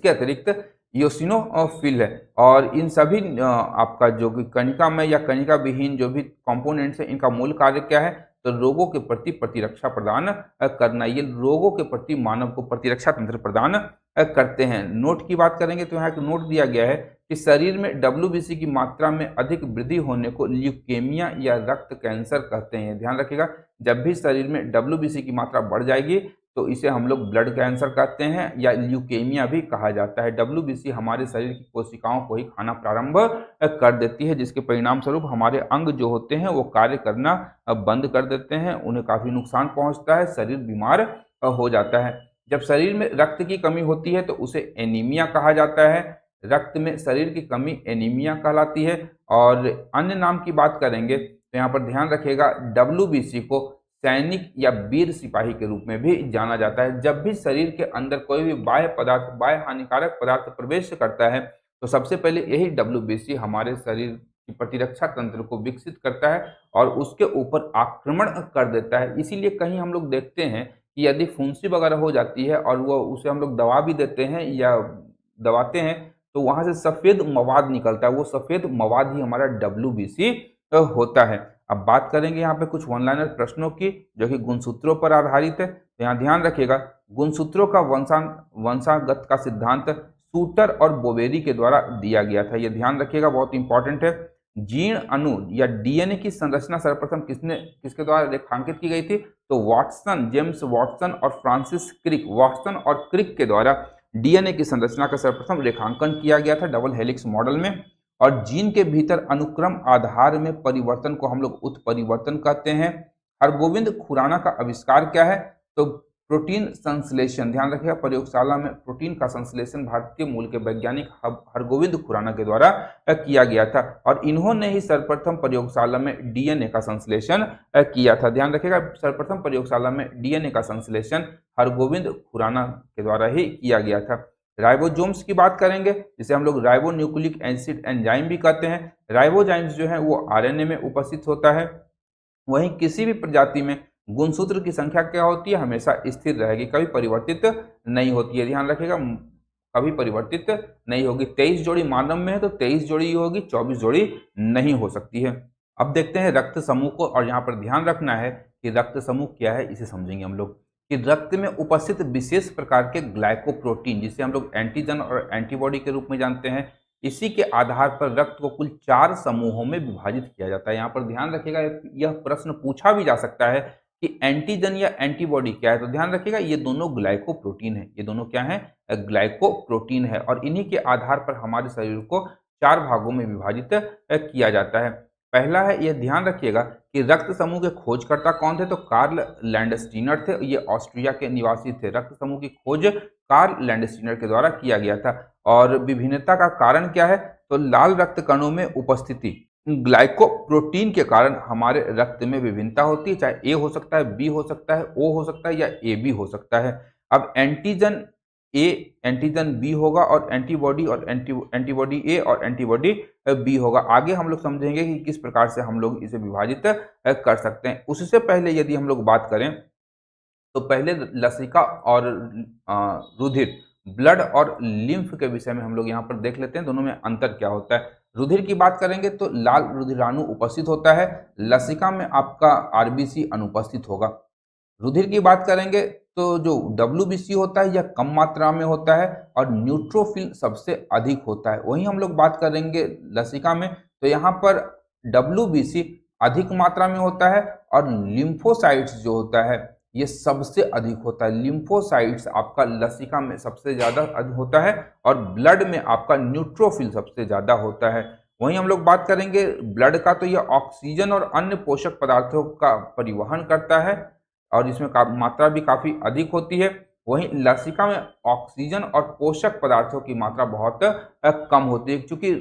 अतिरिक्त योसिनोफिल है। और इन सभी आपका जो कि कणिका में या कणिका विहीन जो भी कंपोनेंट्स है, इनका मूल कार्य क्या है, तो रोगों के प्रति प्रतिरक्षा प्रदान करना। ये रोगों के प्रति मानव को प्रतिरक्षा तंत्र प्रदान करते हैं। नोट की बात करेंगे तो यहाँ एक नोट दिया गया है कि शरीर में WBC की मात्रा में अधिक वृद्धि होने को ल्यूकेमिया या रक्त कैंसर कहते हैं। ध्यान रखिएगा, जब भी शरीर में WBC की मात्रा बढ़ जाएगी तो इसे हम लोग ब्लड कैंसर कहते हैं या ल्यूकेमिया भी कहा जाता है। WBC हमारे शरीर की कोशिकाओं को ही खाना प्रारंभ कर देती है, जिसके परिणाम स्वरूप हमारे अंग जो होते हैं वो कार्य करना बंद कर देते हैं, उन्हें काफी नुकसान पहुंचता है, शरीर बीमार हो जाता है। जब शरीर में रक्त की कमी होती है तो उसे एनीमिया कहा जाता है। रक्त में शरीर की कमी एनीमिया कहलाती है। और अन्य नाम की बात करेंगे तो यहाँ पर ध्यान रखिएगा, WBC को सैनिक या वीर सिपाही के रूप में भी जाना जाता है। जब भी शरीर के अंदर कोई भी बाह्य हानिकारक पदार्थ प्रवेश करता है तो सबसे पहले यही WBC हमारे शरीर की प्रतिरक्षा तंत्र को विकसित करता है और उसके ऊपर आक्रमण कर देता है। इसीलिए कहीं हम लोग देखते हैं कि यदि फुंसी वगैरह हो जाती है और वो उसे हम लोग दवा भी देते हैं या दबाते हैं तो वहां से सफेद मवाद निकलता है, वो सफेद मवाद ही हमारा WBC होता है। अब बात करेंगे यहाँ पे कुछ वन लाइनर प्रश्नों की जो कि गुणसूत्रों पर आधारित है। तो यहाँ ध्यान रखिएगा, गुणसूत्रों का वंशागत का सिद्धांत शूटर और बोवेरी के द्वारा दिया गया था, ये ध्यान रखिएगा, बहुत इंपॉर्टेंट है। जीर्ण अणु या DNA की संरचना सर्वप्रथम किसके द्वारा रेखांकित की गई थी, तो जेम्स वाटसन और फ्रांसिस क्रिक, वाटसन और क्रिक के द्वारा DNA की संरचना का सर्वप्रथम रेखांकन किया गया था डबल हेलिक्स मॉडल में। और जीन के भीतर अनुक्रम आधार में परिवर्तन को हम लोग उत्परिवर्तन कहते हैं। हरगोविंद खुराना का आविष्कार क्या है, तो प्रोटीन संश्लेषण। ध्यान रखिएगा, प्रयोगशाला में प्रोटीन का संश्लेषण भारतीय मूल के वैज्ञानिक हरगोविंद खुराना के द्वारा किया गया था और इन्होंने ही सर्वप्रथम प्रयोगशाला में DNA का संश्लेषण किया था। ध्यान रखिएगा, सर्वप्रथम प्रयोगशाला में DNA का संश्लेषण हरगोविंद खुराना के द्वारा ही किया गया था। राइबोसोम्स की बात करेंगे, जिसे हम लोग राइबो न्यूक्लिक एसिड एंजाइम भी कहते हैं। राइबोजाइम्स जो है वो RNA में उपस्थित होता है। वहीं किसी भी प्रजाति में गुणसूत्र की संख्या क्या होती है, हमेशा स्थिर रहेगी, कभी परिवर्तित नहीं होती है। ध्यान रखिएगा, कभी परिवर्तित नहीं होगी। 23 जोड़ी मानव में है तो 23 जोड़ी ही होगी, 24 जोड़ी नहीं हो सकती है। अब देखते हैं रक्त समूह को, और यहाँ पर ध्यान रखना है कि रक्त समूह क्या है, इसे समझेंगे हम लोग कि रक्त में उपस्थित विशेष प्रकार के ग्लाइकोप्रोटीन, जिसे हम लोग एंटीजन और एंटीबॉडी के रूप में जानते हैं, इसी के आधार पर रक्त को कुल 4 समूहों में विभाजित किया जाता है। यहाँ पर ध्यान रखिएगा, यह प्रश्न पूछा भी जा सकता है कि एंटीजन या एंटीबॉडी क्या है, तो ध्यान रखिएगा ये दोनों ग्लाइकोप्रोटीन है, ये दोनों क्या है, ग्लाइकोप्रोटीन है। और इन्हीं के आधार पर हमारे शरीर को 4 भागों में विभाजित किया जाता है। पहला है, यह ध्यान रखिएगा कि रक्त समूह के खोजकर्ता कौन थे, तो कार्ल लैंडस्टीनर थे, ये ऑस्ट्रिया के निवासी थे। रक्त समूह की खोज कार्ल लैंडस्टीनर के द्वारा किया गया था। और विभिन्नता का कारण क्या है, तो लाल रक्त कणों में उपस्थिति ग्लाइकोप्रोटीन के कारण हमारे रक्त में विभिन्नता होती है, चाहे ए हो सकता है, बी हो सकता है, ओ हो सकता है या ए बी हो सकता है। अब एंटीजन ए एंटीजन बी होगा और एंटीबॉडी ए और एंटीबॉडी बी होगा। आगे हम लोग समझेंगे कि किस प्रकार से हम लोग इसे विभाजित कर सकते हैं। उससे पहले यदि हम लोग बात करें तो पहले लसिका और रुधिर, ब्लड और लिम्फ के विषय में हम लोग यहाँ पर देख लेते हैं, दोनों में अंतर क्या होता है। रुधिर की बात करेंगे तो लाल रुधिराणु उपस्थित होता है, लसिका में आपका RBC अनुपस्थित होगा। रुधिर की बात करेंगे तो जो WBC होता है यह कम मात्रा में होता है और न्यूट्रोफिल सबसे अधिक होता है। वहीं हम लोग बात करेंगे लसिका में तो यहाँ पर WBC अधिक मात्रा में होता है और लिम्फोसाइट्स जो होता है ये सबसे अधिक होता है। लिम्फोसाइट्स आपका लसिका में सबसे ज़्यादा होता है और ब्लड में आपका न्यूट्रोफिल सबसे ज़्यादा होता है। वहीं हम लोग बात करेंगे ब्लड का तो यह ऑक्सीजन और अन्य पोषक पदार्थों का परिवहन करता है और इसमें मात्रा भी काफ़ी अधिक होती है। वहीं लसिका में ऑक्सीजन और पोषक पदार्थों की मात्रा बहुत कम होती है, क्योंकि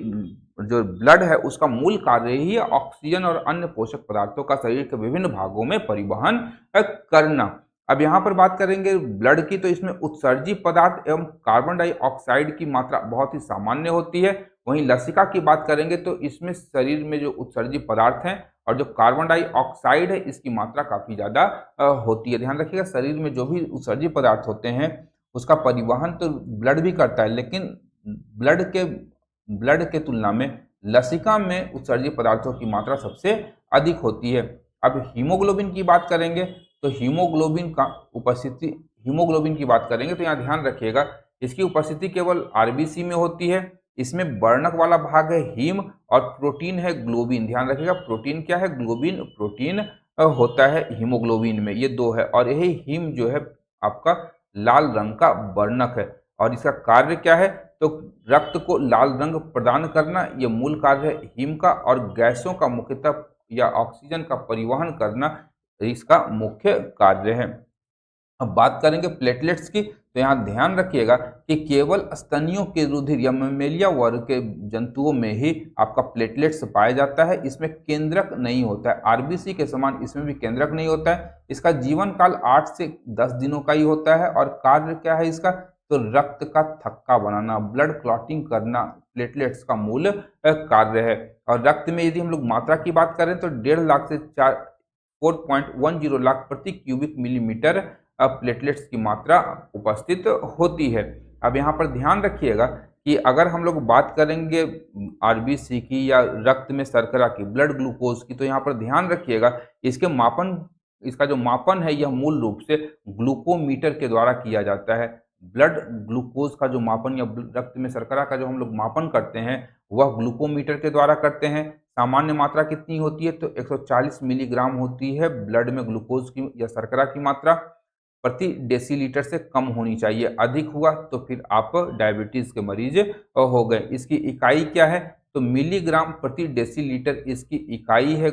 जो ब्लड है उसका मूल कार्य ही है ऑक्सीजन और अन्य पोषक पदार्थों का शरीर के विभिन्न भागों में परिवहन करना। अब यहाँ पर बात करेंगे ब्लड की, तो इसमें उत्सर्जित पदार्थ एवं कार्बन डाइऑक्साइड की मात्रा बहुत ही सामान्य होती है। वहीं लसिका की बात करेंगे तो इसमें शरीर में जो उत्सर्जित पदार्थ हैं और जो कार्बन डाइऑक्साइड है इसकी मात्रा काफी ज्यादा होती है। ध्यान रखिएगा, शरीर में जो भी उत्सर्जित पदार्थ होते हैं उसका परिवहन तो ब्लड भी करता है, लेकिन ब्लड के तुलना में लसिका में उत्सर्जित पदार्थों की मात्रा सबसे अधिक होती है। अब हीमोग्लोबिन की बात करेंगे तो हीमोग्लोबिन की बात करेंगे तो यहाँ ध्यान रखिएगा, इसकी उपस्थिति केवल आरबीसी में होती है। इसमें वर्णक वाला भाग है हीम और प्रोटीन है ग्लोबिन। ध्यान रखिएगा, प्रोटीन क्या है, ग्लोबिन प्रोटीन होता है हीमोग्लोबिन में, ये दो है। और यही हीम जो है आपका लाल रंग का वर्णक है और इसका कार्य क्या है, तो रक्त को लाल रंग प्रदान करना, ये मूल कार्य है हीम का। और गैसों का मुख्यतः या ऑक्सीजन का परिवहन करना इसका मुख्य कार्य है। अब बात करेंगे प्लेटलेट्स की, तो यहाँ ध्यान रखिएगा कि केवल स्तनियों के रुधिर या मेमेलिया वर्ग के जंतुओं में ही आपका प्लेटलेट्स पाया जाता है। इसमें केंद्रक नहीं होता है, आरबीसी के समान इसमें भी केंद्रक नहीं होता है। इसका जीवन काल 8 से 10 दिनों का ही होता है। और कार्य क्या है इसका, तो रक्त का थक्का बनाना, ब्लड क्लॉटिंग करना प्लेटलेट्स का मूल कार्य है। और रक्त में यदि हम लोग मात्रा की बात करें तो 1.5 लाख से 4.10 लाख प्रति क्यूबिक मिलीमीटर प्लेटलेट्स की मात्रा उपस्थित होती है। अब यहाँ पर ध्यान रखिएगा कि अगर हम लोग बात करेंगे आरबीसी की या रक्त में शर्करा की, ब्लड ग्लूकोज की, तो यहाँ पर ध्यान रखिएगा इसका जो मापन है यह मूल रूप से ग्लूकोमीटर के द्वारा किया जाता है। ब्लड ग्लूकोज का जो मापन या रक्त में शर्करा का जो हम लोग मापन करते हैं वह ग्लूकोमीटर के द्वारा करते हैं। सामान्य मात्रा कितनी होती है, तो 140 मिलीग्राम होती है ब्लड में ग्लूकोज की या शर्करा की मात्रा प्रति डेसीलीटर से कम होनी चाहिए। अधिक हुआ तो फिर आप डायबिटीज के मरीज हो गए। इसकी इकाई क्या है, तो मिलीग्राम प्रति डेसीलीटर इसकी इकाई है।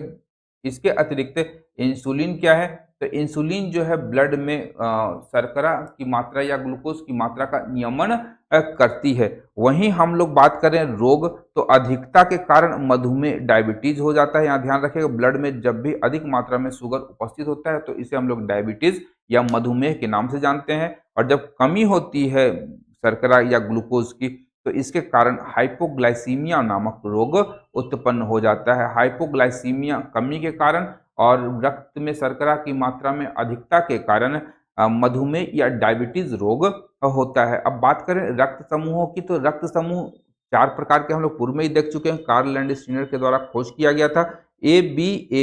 इसके अतिरिक्त इंसुलिन क्या है, तो इंसुलिन जो है ब्लड में शर्करा की मात्रा या ग्लूकोज की मात्रा का नियमन करती है। वहीं हम लोग बात करें रोग, तो अधिकता के कारण मधुमेह डायबिटीज हो जाता है। यहाँ ध्यान रखिएगा, ब्लड में जब भी अधिक मात्रा में शुगर उपस्थित होता है तो इसे हम लोग डायबिटीज या मधुमेह के नाम से जानते हैं। और जब कमी होती है शर्करा या ग्लूकोज की तो इसके कारण हाइपोग्लाइसीमिया नामक रोग उत्पन्न हो जाता है। हाइपोग्लाइसीमिया कमी के कारण और रक्त में शर्करा की मात्रा में अधिकता के कारण मधुमेह या डायबिटीज रोग होता है। अब बात करें रक्त समूहों की, तो रक्त समूह 4 प्रकार के हम लोग पूर्व में ही देख चुके हैं, कार्ल लैंडस्टीनर के द्वारा खोज किया गया था। ए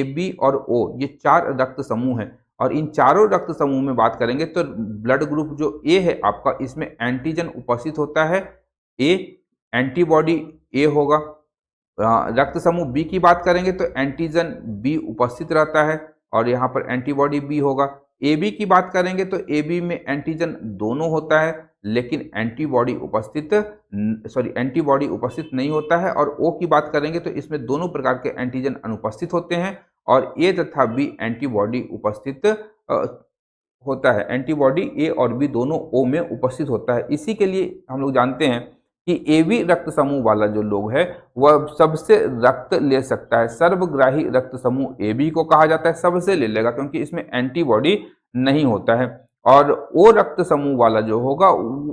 बी और ओ, ये 4 रक्त समूह हैं। और इन चारों रक्त समूह में बात करेंगे तो ब्लड ग्रुप जो ए है आपका, इसमें एंटीजन उपस्थित होता है, ए एंटीबॉडी ए होगा। रक्त समूह बी की बात करेंगे तो एंटीजन बी उपस्थित रहता है और यहाँ पर एंटीबॉडी बी होगा। ए बी की बात करेंगे तो ए बी में एंटीजन दोनों होता है लेकिन एंटीबॉडी उपस्थित नहीं होता है। और ओ की बात करेंगे तो इसमें दोनों प्रकार के एंटीजन अनुपस्थित होते हैं और ए तथा बी एंटीबॉडी उपस्थित होता है। एंटीबॉडी ए और बी दोनों ओ में उपस्थित होता है। इसी के लिए हम लोग जानते हैं कि ए बी रक्त समूह वाला जो लोग है वह सबसे रक्त ले सकता है। सर्वग्राही रक्त समूह ए बी को कहा जाता है, सबसे ले लेगा क्योंकि इसमें एंटीबॉडी नहीं होता है। और ओ रक्त समूह वाला जो होगा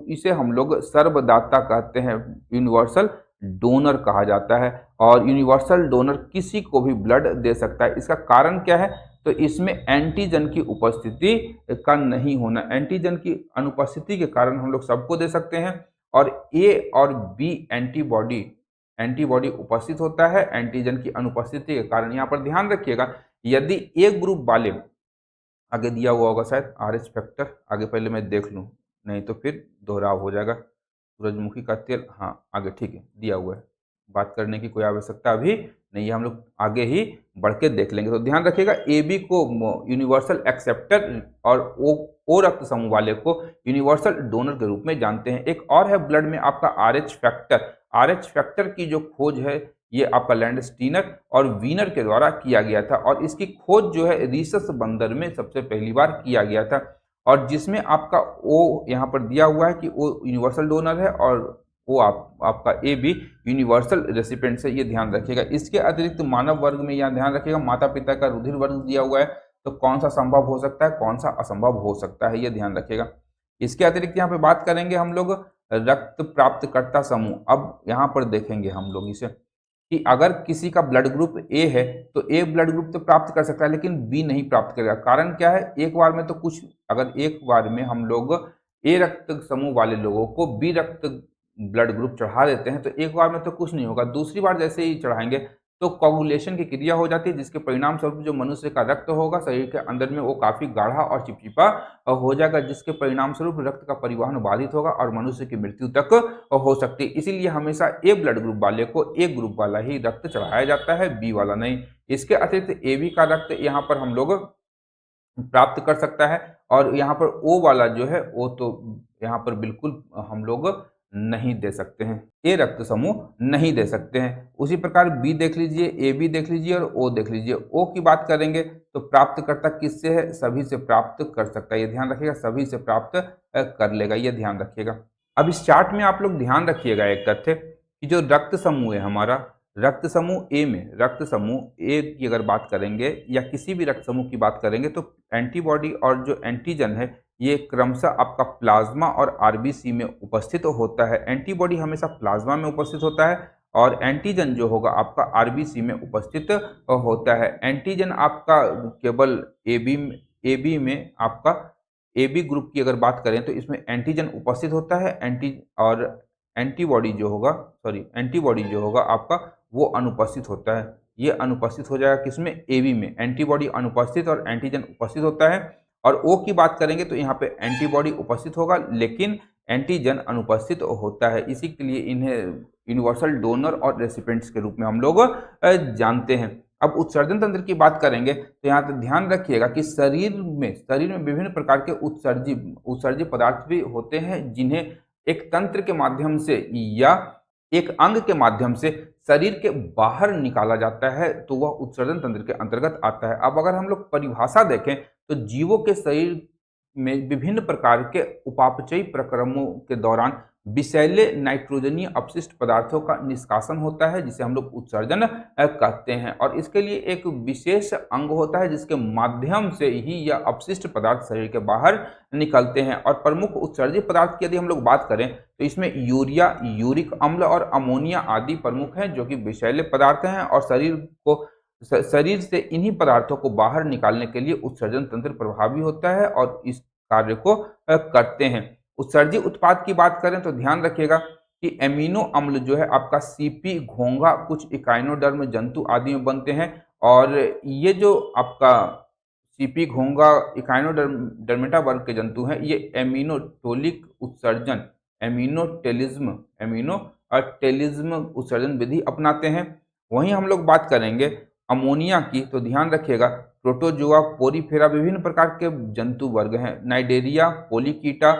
इसे हम लोग सर्वदाता कहते हैं, यूनिवर्सल डोनर कहा जाता है। और यूनिवर्सल डोनर किसी को भी ब्लड दे सकता है। इसका कारण क्या है, तो इसमें एंटीजन की उपस्थिति का नहीं होना। एंटीजन की अनुपस्थिति के कारण हम लोग सबको दे सकते हैं। और ए और बी एंटीबॉडी उपस्थित होता है एंटीजन की अनुपस्थिति के कारण। यहाँ पर ध्यान रखिएगा, यदि ए ग्रुप वाले, आगे दिया हुआ होगा शायद RH फैक्टर, आगे पहले मैं देख लूँ नहीं तो फिर दोहराव हो जाएगा। सूरजमुखी का तेल, हाँ आगे ठीक है दिया हुआ है, बात करने की कोई आवश्यकता अभी नहीं है, हम लोग आगे ही बढ़ के देख लेंगे। तो ध्यान रखिएगा, ए बी को यूनिवर्सल एक्सेप्टर और ओ रक्त समूह वाले को यूनिवर्सल डोनर के रूप में जानते हैं। एक और है ब्लड में आपका RH फैक्टर। RH फैक्टर की जो खोज है ये आपका लैंडस्टीनर और वीनर के द्वारा किया गया था और इसकी खोज जो है रीसस बंदर में सबसे पहली बार किया गया था। और जिसमें आपका ओ यहाँ पर दिया हुआ है कि ओ यूनिवर्सल डोनर है और वो आपका ए भी यूनिवर्सल रेसिपिएंट है, ये ध्यान रखिएगा। इसके अतिरिक्त मानव वर्ग में यहाँ ध्यान रखिएगा माता पिता का रुधिर वर्ग दिया हुआ है, तो कौन सा संभव हो सकता है, कौन सा असंभव हो सकता है, ये ध्यान रखिएगा। इसके अतिरिक्त यहाँ पे बात करेंगे हम लोग रक्त प्राप्तकर्ता समूह। अब यहाँ पर देखेंगे हम लोग इसे कि अगर किसी का ब्लड ग्रुप ए है तो ए ब्लड ग्रुप तो प्राप्त कर सकता है लेकिन बी नहीं प्राप्त करेगा। कारण क्या है, एक बार में तो कुछ, अगर एक बार में हम लोग ए रक्त समूह वाले लोगों को बी रक्त ब्लड ग्रुप चढ़ा देते हैं तो एक बार में तो कुछ नहीं होगा, दूसरी बार जैसे ही चढ़ाएंगे तो कोगुलेशन की क्रिया हो जाती है, जिसके परिणाम स्वरूप जो मनुष्य का रक्त होगा शरीर के अंदर में वो काफी गाढ़ा और चिपचिपा हो जाएगा, जिसके परिणाम स्वरूप रक्त का परिवहन बाधित होगा और मनुष्य की मृत्यु तक हो सकती है। इसीलिए हमेशा ए ब्लड ग्रुप वाले को ए ग्रुप वाला ही रक्त चढ़ाया जाता है, बी वाला नहीं। इसके अतिरिक्त ए बी का रक्त यहाँ पर हम लोग प्राप्त कर सकता है और यहाँ पर ओ वाला जो है वो तो यहाँ पर बिल्कुल हम लोग नहीं दे सकते हैं, ए रक्त समूह नहीं दे सकते हैं। उसी प्रकार बी देख लीजिए, ए बी देख लीजिए और ओ देख लीजिए। ओ की बात करेंगे तो प्राप्तकर्ता किससे है, सभी से प्राप्त कर सकता है, ये ध्यान रखिएगा, सभी से प्राप्त कर लेगा, ये ध्यान रखिएगा। अब इस चार्ट में आप लोग ध्यान रखिएगा एक तथ्य कि जो रक्त समूह है हमारा, रक्त समूह ए में, रक्त समूह ए की अगर बात करेंगे या किसी भी रक्त समूह की बात करेंगे तो एंटीबॉडी और जो एंटीजन है ये क्रमशः आपका प्लाज्मा और आरबीसी में उपस्थित होता है। एंटीबॉडी हमेशा प्लाज्मा में उपस्थित होता है और एंटीजन जो होगा आपका आरबीसी में उपस्थित होता है। एंटीजन आपका केवल एबी में आपका एबी ग्रुप की अगर बात करें तो इसमें एंटीजन उपस्थित होता है, एंटीबॉडी जो होगा आपका वो अनुपस्थित होता है। ये अनुपस्थित हो जाएगा किसमें, एबी में, एंटीबॉडी अनुपस्थित और एंटीजन उपस्थित होता है। और ओ की बात करेंगे तो यहाँ पे एंटीबॉडी उपस्थित होगा लेकिन एंटीजन अनुपस्थित होता है। इसी के लिए इन्हें यूनिवर्सल डोनर और रेसिपिएंट्स के रूप में हम लोग जानते हैं। अब उत्सर्जन तंत्र की बात करेंगे तो यहाँ पे ध्यान रखिएगा कि शरीर में विभिन्न प्रकार के उत्सर्जी पदार्थ भी होते हैं जिन्हें एक तंत्र के माध्यम से या एक अंग के माध्यम से शरीर के बाहर निकाला जाता है, तो वह उत्सर्जन तंत्र के अंतर्गत आता है। अब अगर हम लोग परिभाषा देखें तो जीवों के शरीर में विभिन्न प्रकार के उपापचयी प्रक्रमों के दौरान विषैले नाइट्रोजनीय अपशिष्ट पदार्थों का निष्कासन होता है जिसे हम लोग उत्सर्जन कहते हैं। और इसके लिए एक विशेष अंग होता है जिसके माध्यम से ही यह अपशिष्ट पदार्थ शरीर के बाहर निकलते हैं। और प्रमुख उत्सर्जी पदार्थ की यदि हम लोग बात करें तो इसमें यूरिया, यूरिक अम्ल और अमोनिया आदि प्रमुख हैं जो कि विषैले पदार्थ हैं और शरीर से इन्हीं पदार्थों को बाहर निकालने के लिए उत्सर्जन तंत्र प्रभावी होता है और इस कार्य को करते हैं। उत्सर्जी उत्पाद की बात करें तो ध्यान रखिएगा कि एमिनो अम्ल जो है आपका सीपी, घोंघा, कुछ इकाइनोडर्म जंतु आदि में बनते हैं और ये जो आपका सीपी, घोंघा, इकाइनोडर्मेटा वर्ग के जंतु हैं ये एमिनोटोलिक उत्सर्जन, एमिनोटेलिज्म उत्सर्जन विधि अपनाते हैं। वहीं हम लोग बात करेंगे अमोनिया की तो ध्यान रखिएगा प्रोटोजोआ, पोरीफेरा विभिन्न प्रकार के जंतु वर्ग हैं, नाइडेरिया, पोलिकीटा,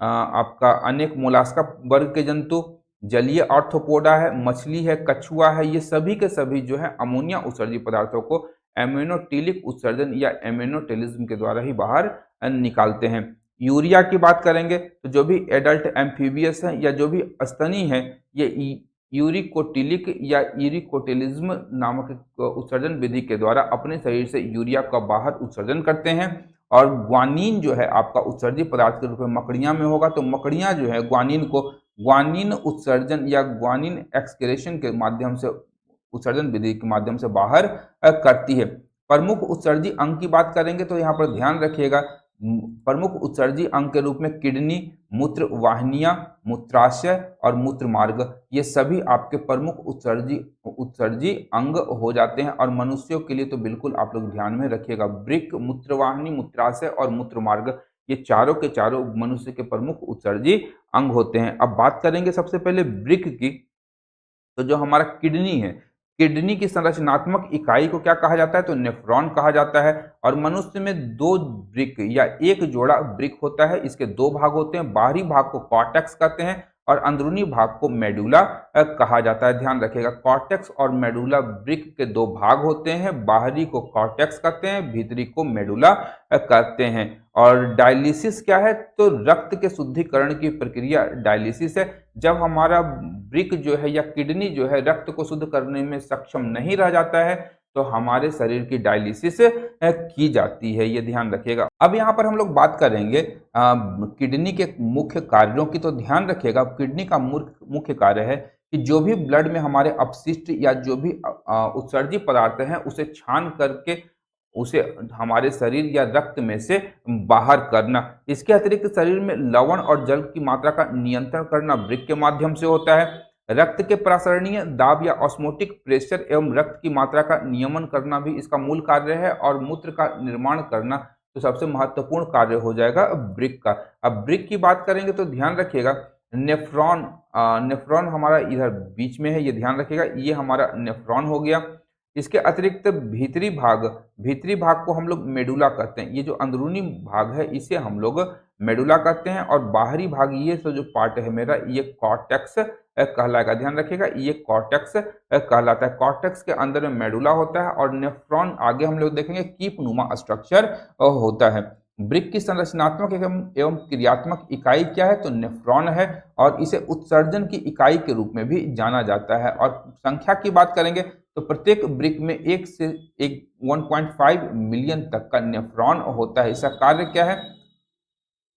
आपका अनेक मोलास्का वर्ग के जंतु, जलीय आर्थ्रोपोडा है, मछली है, कछुआ है, ये सभी के सभी जो है अमोनिया उत्सर्जी पदार्थों को एमिनोटिलिक उत्सर्जन या एमिनोटेलिज्म के द्वारा ही बाहर निकालते हैं। यूरिया की बात करेंगे तो जो भी एडल्ट एम्फीबियस है या जो भी स्तनी है ये यूरिकोटिलिक या यूरिकोटिलिज्म नामक उत्सर्जन विधि के द्वारा अपने शरीर से यूरिया का बाहर उत्सर्जन करते हैं। और ग्वानिन जो है आपका उत्सर्जी पदार्थ के रूप में मकड़ियां में होगा तो मकड़ियां जो है ग्वानिन को ग्वानिन उत्सर्जन या ग्वानिन एक्सक्रेशन के माध्यम से उत्सर्जन विधि के माध्यम से बाहर करती है। प्रमुख उत्सर्जी अंग की बात करेंगे तो यहाँ पर ध्यान रखिएगा प्रमुख उत्सर्जी अंग के रूप में किडनी, मूत्र वाहिनियां, मूत्राशय और मूत्र मार्ग ये सभी आपके प्रमुख उत्सर्जी अंग हो जाते हैं। और मनुष्यों के लिए तो बिल्कुल आप लोग ध्यान में रखिएगा वृक्क, मूत्रवाहिनी, मूत्राशय और मूत्र मार्ग ये चारों के चारों मनुष्य के प्रमुख उत्सर्जी अंग होते हैं। अब बात करेंगे सबसे पहले वृक्क की, तो जो हमारा किडनी है, किडनी की संरचनात्मक इकाई को क्या कहा जाता है तो नेफ्रॉन कहा जाता है। और मनुष्य में दो वृक्क या एक जोड़ा वृक्क होता है, इसके दो भाग होते हैं, बाहरी भाग को कॉर्टेक्स कहते हैं और अंदरूनी भाग को मेडुला कहा जाता है। ध्यान रखिएगा, कॉर्टेक्स और मेडुला ब्रिक के दो भाग होते हैं, बाहरी को कॉर्टेक्स कहते हैं, भीतरी को मेडुला कहते हैं। और डायलिसिस क्या है, तो रक्त के शुद्धिकरण की प्रक्रिया डायलिसिस है। जब हमारा ब्रिक जो है या किडनी जो है रक्त को शुद्ध करने में सक्षम नहीं रह जाता है तो हमारे शरीर की डायलिसिस की जाती है, ये ध्यान रखिएगा। अब यहाँ पर हम लोग बात करेंगे किडनी के मुख्य कार्यों की। तो ध्यान रखिएगा, किडनी का मुख्य कार्य है कि जो भी ब्लड में हमारे अपशिष्ट या जो भी उत्सर्जित पदार्थ हैं उसे छान करके उसे हमारे शरीर या रक्त में से बाहर करना। इसके अतिरिक्त शरीर में लवण और जल की मात्रा का नियंत्रण करना ब्रिक के माध्यम से होता है। रक्त के प्रसरणीय दाब या ऑस्मोटिक प्रेशर एवं रक्त की मात्रा का नियमन करना भी इसका मूल कार्य है। और मूत्र का निर्माण करना तो सबसे महत्वपूर्ण कार्य हो जाएगा ब्रिक का। अब ब्रिक की बात करेंगे तो ध्यान रखिएगा, नेफ्रॉन नेफ्रॉन हमारा इधर बीच में है, ये ध्यान रखिएगा, ये हमारा नेफ्रॉन हो गया। इसके अतिरिक्त भीतरी भाग को हम लोग मेडुला कहते हैं। ये जो अंदरूनी भाग है इसे हम लोग मेडुला कहते हैं। और बाहरी भाग ये जो पार्ट है मेरा, ये कॉर्टेक्स कहलाएगा। ध्यान रखिएगा, ये कॉर्टेक्स कहलाता है। कॉर्टेक्स के अंदर में मेडुला होता है और नेफ्रॉन आगे हम लोग देखेंगे कीप नुमा स्ट्रक्चर होता है। ब्रिक की संरचनात्मक एवं क्रियात्मक इकाई क्या है, तो नेफ्रॉन है और इसे उत्सर्जन की इकाई के रूप में भी जाना जाता है। और संख्या की बात करेंगे तो प्रत्येक ब्रिक में 1 मिलियन तक का नेफ्रॉन होता है। इसका कार्य क्या है,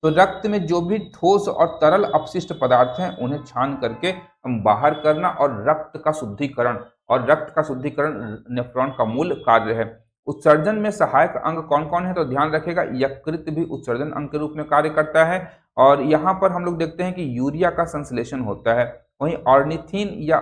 तो रक्त में जो भी ठोस और तरल अपशिष्ट पदार्थ हैं उन्हें छान करके हम बाहर करना और रक्त का शुद्धिकरण नेफ्रॉन का मूल कार्य है। उत्सर्जन में सहायक अंग कौन कौन है, तो ध्यान रखिएगा, यकृत भी उत्सर्जन अंग के रूप में कार्य करता है। और यहाँ पर हम लोग देखते हैं कि यूरिया का संश्लेषण होता है। वहीं ऑर्निथिन या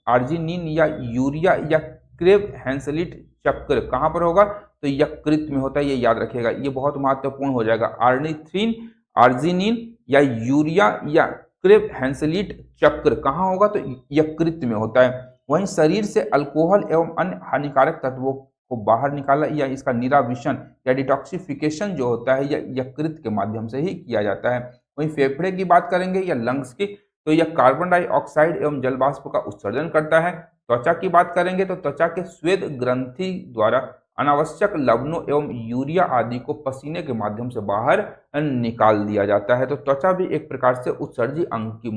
आर्जिनिन या यूरिया या क्रेब हैंसलिट चक्र कहाँ पर होगा, तो यकृत में होता है, ये याद रखिएगा, ये बहुत महत्वपूर्ण हो जाएगा। आर्निथिन, आर्जिनिन या यूरिया या क्रेब हैंसलिट चक्र कहाँ होगा, तो यकृत में होता है। वहीं शरीर से अल्कोहल एवं अन्य हानिकारक तत्वों को बाहर निकाला या इसका निराविशन या डिटॉक्सिफिकेशन जो होता है यह यकृत के माध्यम से ही किया जाता है। वहीं फेफड़े की बात करेंगे या लंग्स की, तो यह कार्बन डाइऑक्साइड एवं जल वाष्प का उत्सर्जन करता है। त्वचा की बात करेंगे तो त्वचा के श्वेत ग्रंथि द्वारा अनावश्यक लवणों एवं यूरिया आदि को पसीने के माध्यम से बाहर निकाल दिया जाता है। तो त्वचा भी एक प्रकार से उत्सर्जी अंग की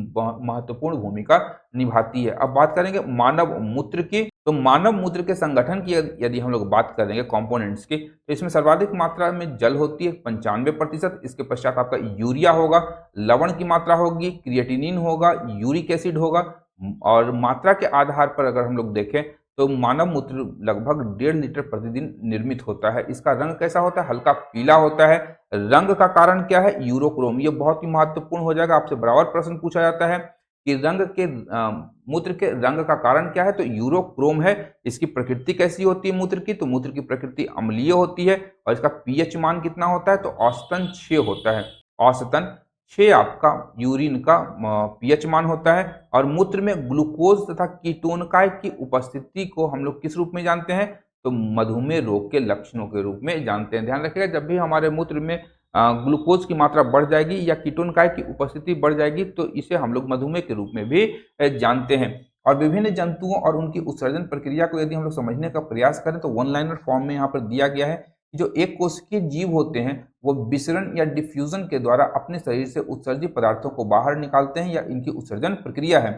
महत्वपूर्ण भूमिका निभाती है। अब बात करेंगे मानव मूत्र की। तो मानव मूत्र के संगठन की यदि हम लोग बात करेंगे कंपोनेंट्स की, तो इसमें सर्वाधिक मात्रा में जल होती है 95%। इसके पश्चात आपका यूरिया होगा, लवण की मात्रा होगी, क्रिएटिनिन होगा, यूरिक एसिड होगा। और मात्रा के आधार पर अगर हम लोग देखें तो मानव मूत्र लगभग 1.5 लीटर प्रतिदिन निर्मित होता है। इसका रंग कैसा होता है, हल्का पीला होता है। रंग का कारण क्या है, यूरोक्रोम। ये बहुत ही महत्वपूर्ण हो जाएगा, आपसे बराबर प्रश्न पूछा जाता है कि मूत्र के रंग का कारण क्या है, तो यूरोक्रोम है। इसकी प्रकृति कैसी होती है मूत्र की, तो मूत्र की प्रकृति अम्लीय होती है। और इसका पीएच मान कितना होता है, तो औसतन 6 होता है। औसतन 6 आपका यूरिन का पीएच मान होता है। और मूत्र में ग्लूकोज तथा कीटोनकाय की उपस्थिति को हम लोग किस रूप में जानते हैं, तो मधुमेह रोग के लक्षणों के रूप में जानते हैं। ध्यान रखिएगा, जब भी हमारे मूत्र में ग्लूकोज की मात्रा बढ़ जाएगी या कीटोनकाय की उपस्थिति बढ़ जाएगी तो इसे हम लोग मधुमेह के रूप में भी जानते हैं। और विभिन्न जंतुओं और उनकी उत्सर्जन प्रक्रिया को यदि हम लोग समझने का प्रयास करें तो वन लाइनर फॉर्म में यहाँ पर दिया गया है कि जो एक कोशिकीय जीव होते हैं वो विसरण या डिफ्यूजन के द्वारा अपने शरीर से उत्सर्जित पदार्थों को बाहर निकालते हैं या इनकी उत्सर्जन प्रक्रिया है।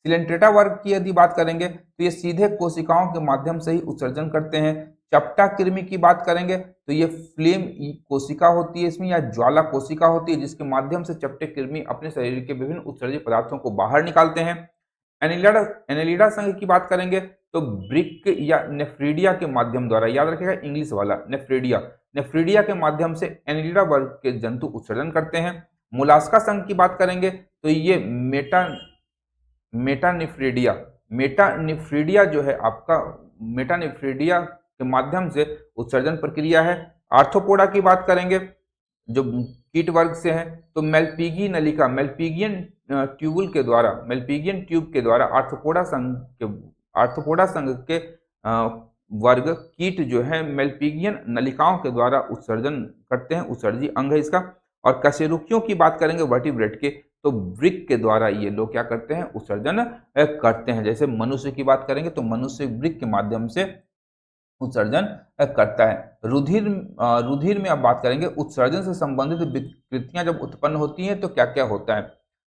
सिलेंट्रेटा वर्ग की यदि बात करेंगे तो ये सीधे कोशिकाओं के माध्यम से ही उत्सर्जन करते हैं। चपटा कृमि की बात करेंगे तो ये फ्लेम कोशिका होती है इसमें, या ज्वाला कोशिका होती है जिसके माध्यम से चपटे कृमि अपने शरीर के विभिन्न उत्सर्जित पदार्थों को बाहर निकालते हैं। एनेलिडा संघ की बात करेंगे तो ब्रिक या नेफ्रीडिया के माध्यम द्वारा, याद रखिएगा इंग्लिश वाला नेफ्रीडिया के माध्यम से एनेलिडा वर्ग के जंतु उत्सर्जन करते हैं। मोलास्का संघ की बात करेंगे तो ये मेटानिफ्रीडिया जो है आपका, मेटानिफ्रीडिया के माध्यम से उत्सर्जन प्रक्रिया है। आर्थ्रोपोडा की बात करेंगे जो कीट वर्ग से है तो मेल्पिगी नलिका, मेल्पिगियन ट्यूब के द्वारा आर्थ्रोपोडा संघ के वर्ग कीट जो है मेल्पिगियन नलिकाओं के द्वारा उत्सर्जन करते हैं, उत्सर्जी अंग है इसका। और कशेरुकियों की बात करेंगे वर्टिब्रेट के तो वृक्क के द्वारा ये लोग क्या करते हैं, उत्सर्जन करते हैं। जैसे मनुष्य की बात करेंगे तो मनुष्य वृक्क के माध्यम से उत्सर्जन करता है। रुधिर में अब बात करेंगे, उत्सर्जन से संबंधित विकृतियां जब उत्पन्न होती हैं तो क्या क्या होता है।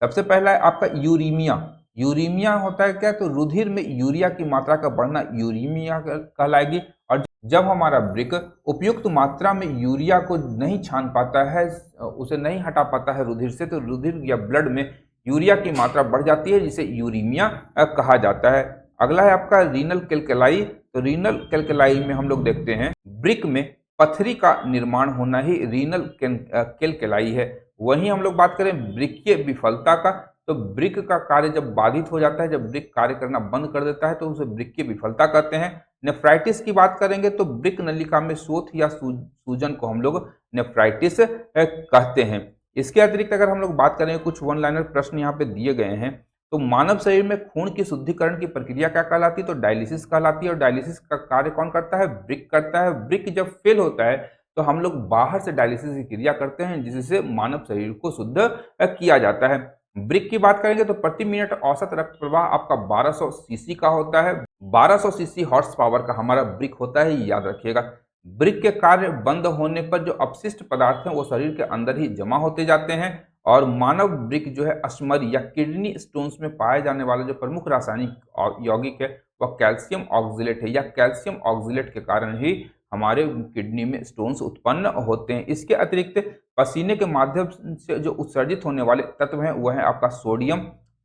सबसे पहला है आपका यूरीमिया। यूरीमिया होता है क्या, तो रुधिर में यूरिया की मात्रा का बढ़ना यूरीमिया कहलाएगी। और जब हमारा वृक्क उपयुक्त मात्रा में यूरिया को नहीं छान पाता है, उसे नहीं हटा पाता है रुधिर से, तो रुधिर या ब्लड में यूरिया की मात्रा बढ़ जाती है, जिसे यूरीमिया कहा जाता है। अगला है आपका रीनल कैल्कुलाई। तो रीनल कैल्कुलाई में हम लोग देखते हैं वृक्क में पथरी का निर्माण होना ही रीनल कैल्कुलाई है। वहीं हम लोग बात करें वृक्कीय विफलता का, तो वृक्क का कार्य जब बाधित हो जाता है, जब वृक्क कार्य करना बंद कर देता है, तो उसे वृक्कीय विफलता कहते हैं। नेफ्राइटिस की बात करेंगे तो वृक्क नलिका में शोथ या सूजन को हम लोग नेफ्राइटिस कहते हैं। इसके अतिरिक्त अगर हम लोग बात करें, कुछ वन लाइनर प्रश्न यहाँ पे दिए गए हैं। तो मानव शरीर में खून की शुद्धिकरण की प्रक्रिया क्या कहलाती है, तो डायलिसिस कहलाती है। और डायलिसिस का कार्य कौन करता है, वृक्क करता है। वृक्क जब फेल होता है तो हम लोग बाहर से डायलिसिस की क्रिया करते हैं, जिससे मानव शरीर को शुद्ध किया जाता है। वृक्क की बात करेंगे तो प्रति मिनट औसत रक्त प्रवाह आपका 1200 सीसी का होता है। 1200 सीसी हॉर्स पावर का हमारा वृक्क होता है, याद रखिएगा। वृक्क के कार्य बंद होने पर जो अपशिष्ट पदार्थ हैं वो शरीर के अंदर ही जमा होते जाते हैं। और मानव वृक्क जो है अश्मरी या किडनी स्टोन्स में पाए जाने वाला जो प्रमुख रासायनिक यौगिक है वह कैल्शियम ऑक्जिलेट है, या कैल्शियम ऑक्जिलेट के कारण ही हमारे किडनी में स्टोन्स उत्पन्न होते हैं। इसके अतिरिक्त पसीने के माध्यम से जो उत्सर्जित होने वाले तत्व हैं वह है आपका सोडियम,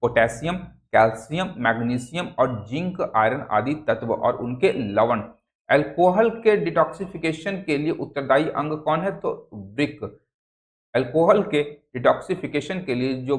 पोटेशियम, कैल्शियम, मैग्नीशियम और जिंक, आयरन आदि तत्व और उनके लवण। अल्कोहल के डिटॉक्सिफिकेशन के लिए उत्तरदायी अंग कौन है, तो वृक्क। अल्कोहल के डिटॉक्सिफिकेशन के लिए जो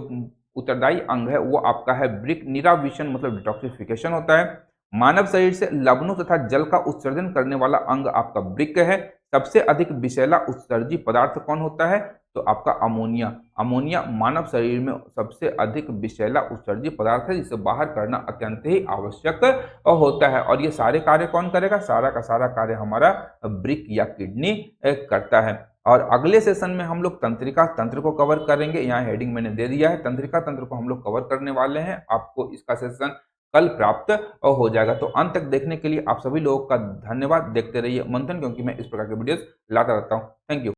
उत्तरदायी अंग है वो आपका है वृक्क। निराविशन मतलब डिटॉक्सिफिकेशन होता है। मानव शरीर से लवणों तथा जल का उत्सर्जन करने वाला अंग आपका वृक्क है। सबसे अधिक विषैला उत्सर्जी पदार्थ कौन होता है, तो आपका अमोनिया। अमोनिया मानव शरीर में सबसे अधिक विषैला उत्सर्जी पदार्थ है, जिसे बाहर करना अत्यंत ही आवश्यक होता है। और ये सारे कार्य कौन करेगा, सारा का सारा कार्य हमारा वृक्क या किडनी करता है। और अगले सेशन में हम लोग तंत्रिका तंत्र को कवर करेंगे। यहाँ हेडिंग मैंने दे दिया है, तंत्रिका तंत्र को हम लोग कवर करने वाले हैं। आपको इसका सेशन कल प्राप्त हो जाएगा। तो अंत तक देखने के लिए आप सभी लोगों का धन्यवाद। देखते रहिए मंथन, क्योंकि मैं इस प्रकार के वीडियोस लाता रहता हूँ। Thank you.